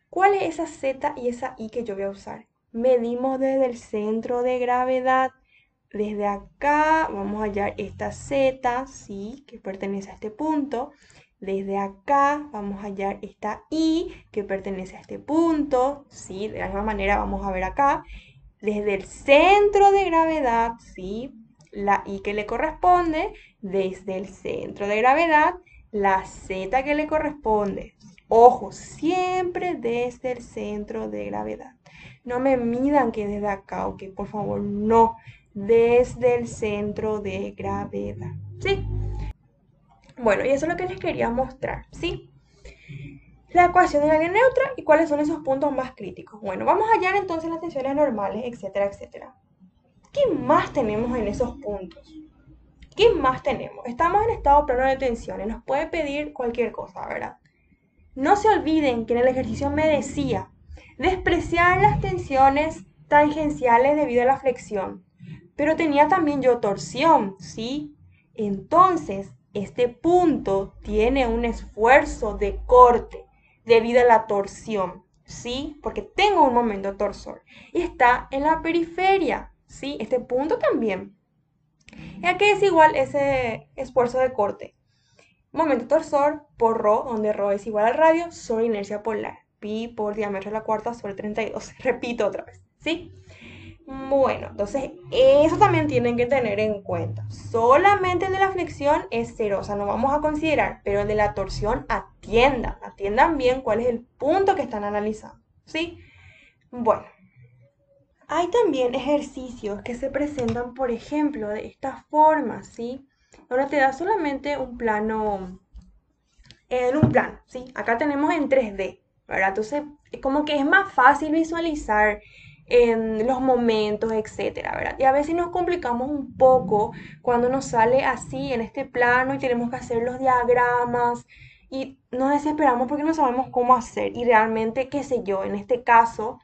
¿Cuál es esa z y esa i que yo voy a usar? Medimos desde el centro de gravedad. Desde acá vamos a hallar esta z, ¿sí? Que pertenece a este punto. Desde acá vamos a hallar esta i que pertenece a este punto, ¿sí? De la misma manera vamos a ver acá. Desde el centro de gravedad, ¿sí? La i que le corresponde, desde el centro de gravedad la z que le corresponde. Ojo, siempre desde el centro de gravedad. No me midan que desde acá, ok, por favor, no. Desde el centro de gravedad, ¿sí? Bueno, y eso es lo que les quería mostrar, ¿sí? La ecuación de la línea neutra y cuáles son esos puntos más críticos. Bueno, vamos a hallar entonces las tensiones normales, etcétera, etcétera. ¿Qué más tenemos en esos puntos? ¿Qué más tenemos? Estamos en estado plano de tensiones, nos puede pedir cualquier cosa, ¿verdad? No se olviden que en el ejercicio me decía despreciar las tensiones tangenciales debido a la flexión, pero tenía también yo torsión, ¿sí? Entonces, este punto tiene un esfuerzo de corte debido a la torsión, ¿sí? Porque tengo un momento torsor y está en la periferia, ¿sí? Este punto también. ¿Y a qué es igual ese esfuerzo de corte? Momento torsor por ρ, donde ρ es igual al radio sobre inercia polar. Pi por diámetro a la cuarta sobre 32. Repito otra vez, ¿sí? Bueno, entonces eso también tienen que tener en cuenta. Solamente el de la flexión es cero, o sea, no vamos a considerar, pero el de la torsión atiendan bien cuál es el punto que están analizando, ¿sí? Bueno, hay también ejercicios que se presentan, por ejemplo, de esta forma, ¿sí? Donde te da solamente un plano, en un plano, ¿sí? Acá tenemos en 3D, ¿verdad? Entonces, como que es más fácil visualizar los momentos, etcétera, ¿verdad? Y a veces nos complicamos un poco cuando nos sale así en este plano y tenemos que hacer los diagramas y nos desesperamos porque no sabemos cómo hacer. Y realmente, qué sé yo, en este caso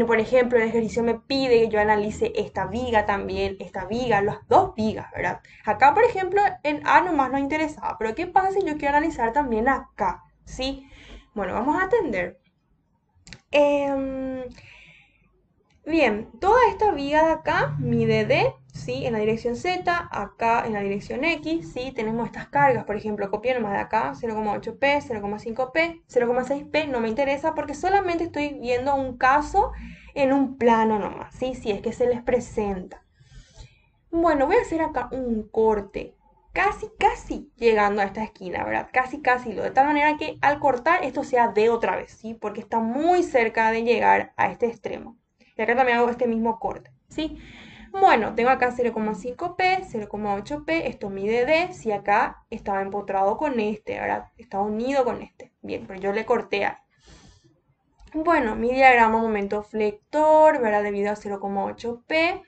por ejemplo, el ejercicio me pide que yo analice esta viga también, esta viga, las dos vigas, ¿verdad? Acá, por ejemplo, en A nomás nos interesaba, pero ¿qué pasa si yo quiero analizar también acá? ¿Sí? Bueno, vamos a atender. Em, Bien, toda esta viga de acá mide D, ¿sí? En la dirección Z, acá en la dirección X, ¿sí? Tenemos estas cargas, por ejemplo, copié nomás de acá, 0,8P, 0,5P, 0,6P, no me interesa porque solamente estoy viendo un caso en un plano nomás, ¿sí? Si es que se les presenta. Bueno, voy a hacer acá un corte, casi llegando a esta esquina, ¿verdad? Casi, de tal manera que al cortar esto sea D otra vez, ¿sí? Porque está muy cerca de llegar a este extremo. Y acá también hago este mismo corte, ¿sí? Bueno, tengo acá 0,5P, 0,8P, esto mide D, si acá estaba empotrado con este, ¿verdad? Está unido con este. Bien, pero yo le corté ahí. Bueno, mi diagrama momento flector, ¿verdad? Debido a 0,8P.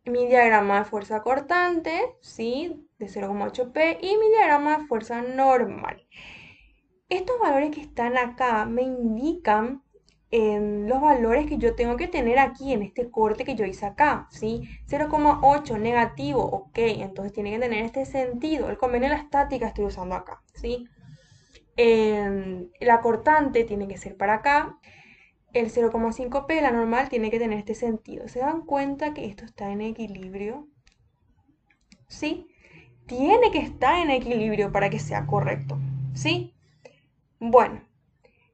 Mi diagrama de fuerza cortante, ¿sí? De 0,8P. Y mi diagrama de fuerza normal. Estos valores que están acá me indican los valores que yo tengo que tener aquí en este corte que yo hice acá, ¿sí? 0,8 negativo, ok, entonces tiene que tener este sentido. El convenio de la estática estoy usando acá, ¿sí? La cortante tiene que ser para acá. El 0,5P, la normal, tiene que tener este sentido. ¿Se dan cuenta que esto está en equilibrio? ¿Sí? Tiene que estar en equilibrio para que sea correcto, ¿sí? Bueno,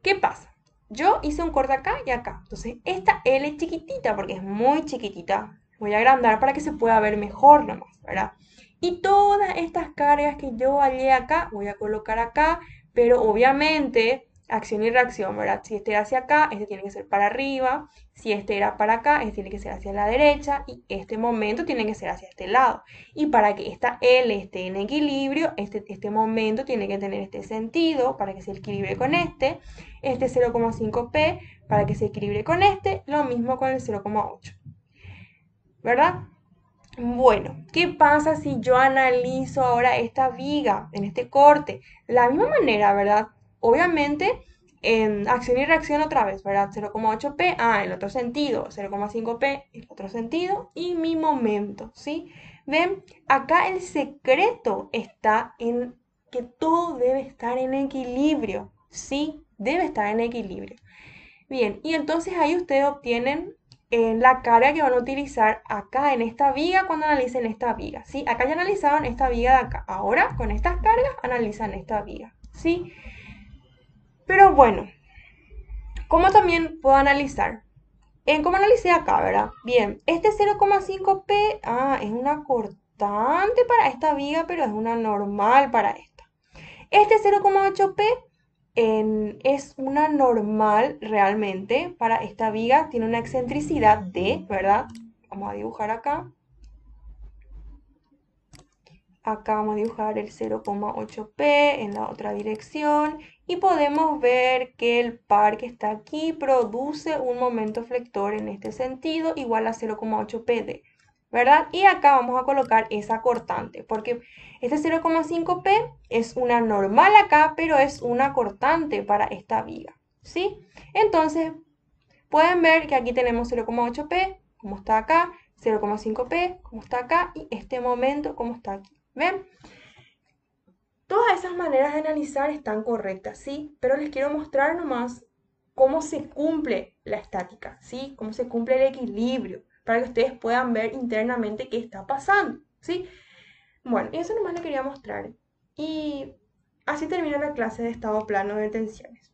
¿qué pasa? Yo hice un corte acá y acá. Entonces, esta L chiquitita, porque es muy chiquitita, voy a agrandar para que se pueda ver mejor nomás, ¿verdad? Y todas estas cargas que yo hallé acá, voy a colocar acá, pero obviamente acción y reacción, ¿verdad? Si este era hacia acá, este tiene que ser para arriba. Si este era para acá, este tiene que ser hacia la derecha. Y este momento tiene que ser hacia este lado. Y para que esta L esté en equilibrio, este momento tiene que tener este sentido para que se equilibre con este 0,5P para que se equilibre con este, lo mismo con el 0,8, ¿verdad? Bueno, ¿qué pasa si yo analizo ahora esta viga en este corte? De la misma manera, ¿verdad? Obviamente, en acción y reacción otra vez, ¿verdad? 0,8P, el otro sentido, 0,5P, el otro sentido, y mi momento, ¿sí? ¿Ven? Acá el secreto está en que todo debe estar en equilibrio, ¿sí? Debe estar en equilibrio. Bien, y entonces ahí ustedes obtienen la carga que van a utilizar acá en esta viga cuando analicen esta viga, ¿sí? Acá ya analizaron esta viga de acá. Ahora, con estas cargas, analizan esta viga, ¿sí? Pero bueno, ¿cómo también puedo analizar? ¿Cómo analicé acá, verdad? Bien, este 0,5P, es una cortante. constante para esta viga, pero es una normal para esta. Este 0,8p es una normal realmente para esta viga, tiene una excentricidad de, ¿verdad? Vamos a dibujar acá. Acá vamos a dibujar el 0,8p en la otra dirección y podemos ver que el par que está aquí produce un momento flector en este sentido igual a 0,8pd, ¿verdad? Y acá vamos a colocar esa cortante porque este 0,5p es una normal acá, pero es una cortante para esta viga, ¿sí? Entonces, pueden ver que aquí tenemos 0,8p, como está acá, 0,5p, como está acá, y este momento, como está aquí. ¿Ven? Todas esas maneras de analizar están correctas, ¿sí? Pero les quiero mostrar nomás cómo se cumple la estática, ¿sí? Cómo se cumple el equilibrio, para que ustedes puedan ver internamente qué está pasando, ¿sí? Bueno, eso nomás les quería mostrar. Y así termina la clase de estado plano de tensiones.